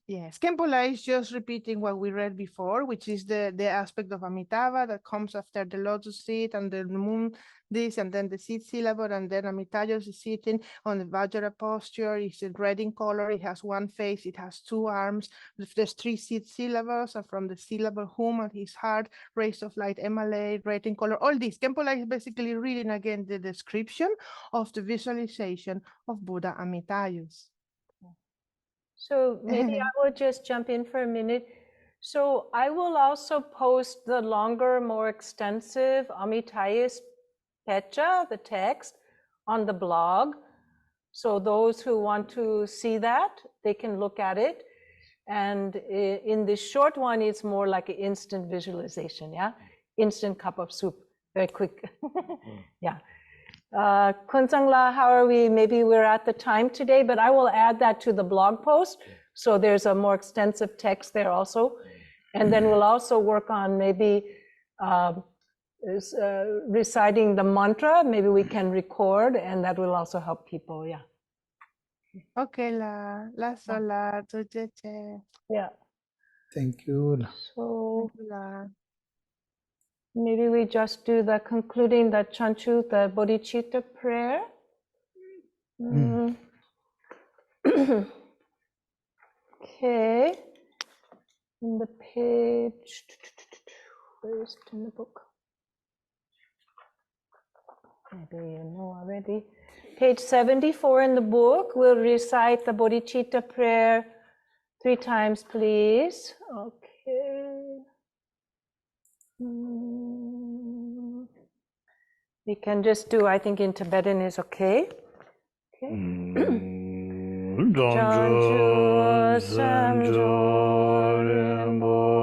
Speaker 3: Okay, yes, Kempola is just repeating what we read before, which is the aspect of Amitabha that comes after the lotus seed and the moon, this, and then the seed syllable, and then Amitayus is sitting on the Vajra posture. It's in red in color. It has one face. It has two arms. There's three seed syllables, and from the syllable hum and his heart, rays of light emanate, red in color. All this. Kempola is basically reading again the description of the visualization of Buddha Amitayus.
Speaker 1: So maybe I will just jump in for a minute. So I will also post the longer, more extensive Amitayus Pecha, the text, on the blog. So those who want to see that, they can look at it. And in the short one, it's more like an instant visualization, yeah? Instant cup of soup, very quick. Yeah. Kunsangla, how are we? Maybe we're at the time today, but I will add that to the blog post. So there's a more extensive text there also. And then we'll also work on maybe reciting the mantra. Maybe we can record, and that will also help people, yeah.
Speaker 3: Okay, la sola,
Speaker 1: Yeah.
Speaker 4: Thank you.
Speaker 1: So
Speaker 3: la.
Speaker 1: maybe we just do the concluding the Chanchu, the Bodhicitta prayer. Okay. In the page, where is it in the book? Maybe you know already. Page 74 in the book, we'll recite the Bodhicitta prayer 3 times, please. Okay. We can just do, I think in Tibetan is okay. Okay. Janju samjo rinpoche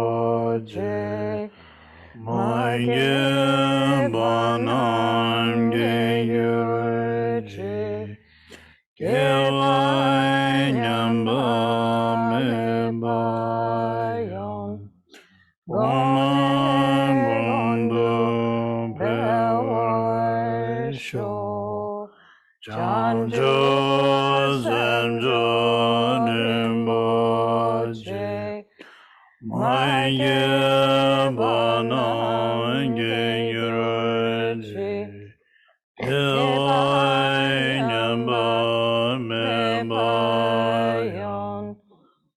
Speaker 1: mage banan ge yurje kevai nyamba me bayong gone gondo bewar sho Janjo samjo rinpoche mage banan ge yurje kevai nyamba me bayong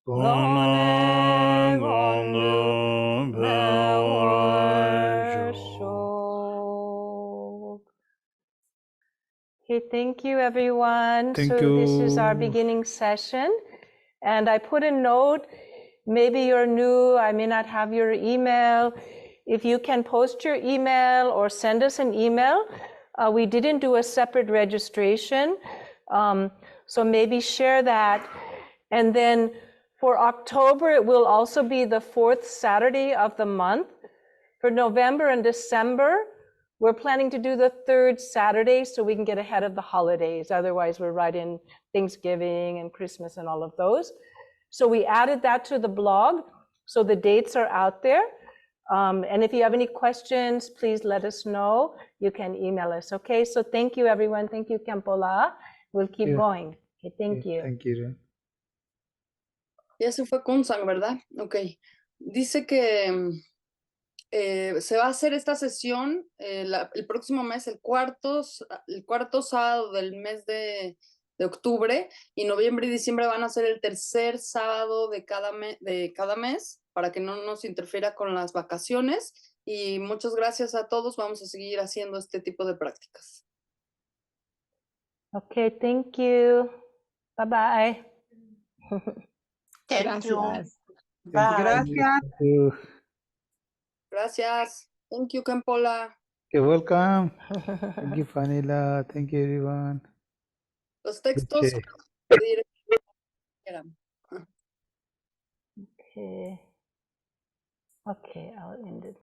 Speaker 1: gone gondo bewar sho. Okay, thank you everyone.
Speaker 4: Thank
Speaker 1: So this is our
Speaker 4: you.
Speaker 1: beginning session. And I put a note, maybe you're new, I may not have your email. If you can post your email or send us an email. We didn't do a separate registration. So maybe share that. And then for October, it will also be the 4th Saturday of the month. For November and December, we're planning to do the 3rd Saturday so we can get ahead of the holidays. Otherwise, we're right in Thanksgiving and Christmas and all of those. So we added that to the blog. So the dates are out there. And if you have any questions, please let us know. You can email us. Okay, so thank you, everyone. Thank you, Kempola. We'll keep going. Okay, thank you.
Speaker 4: Thank you.
Speaker 2: Ya se fue Kunsang, ¿verdad? Ok. Dice que se va a hacer esta sesión el próximo mes, el cuarto sábado del mes de octubre, y noviembre y diciembre van a ser el tercer sábado de cada mes, para que no nos interfiera con las vacaciones. Y muchas gracias a todos. Vamos a seguir haciendo este tipo de prácticas.
Speaker 1: Okay, thank you. Bye-bye.
Speaker 3: Gracias.
Speaker 4: Gracias.
Speaker 2: Gracias. Thank you, Kempola.
Speaker 4: You're welcome. Thank you, Fanila. Thank you, everyone.
Speaker 2: Los textos.
Speaker 1: Okay. Okay, I'll end it.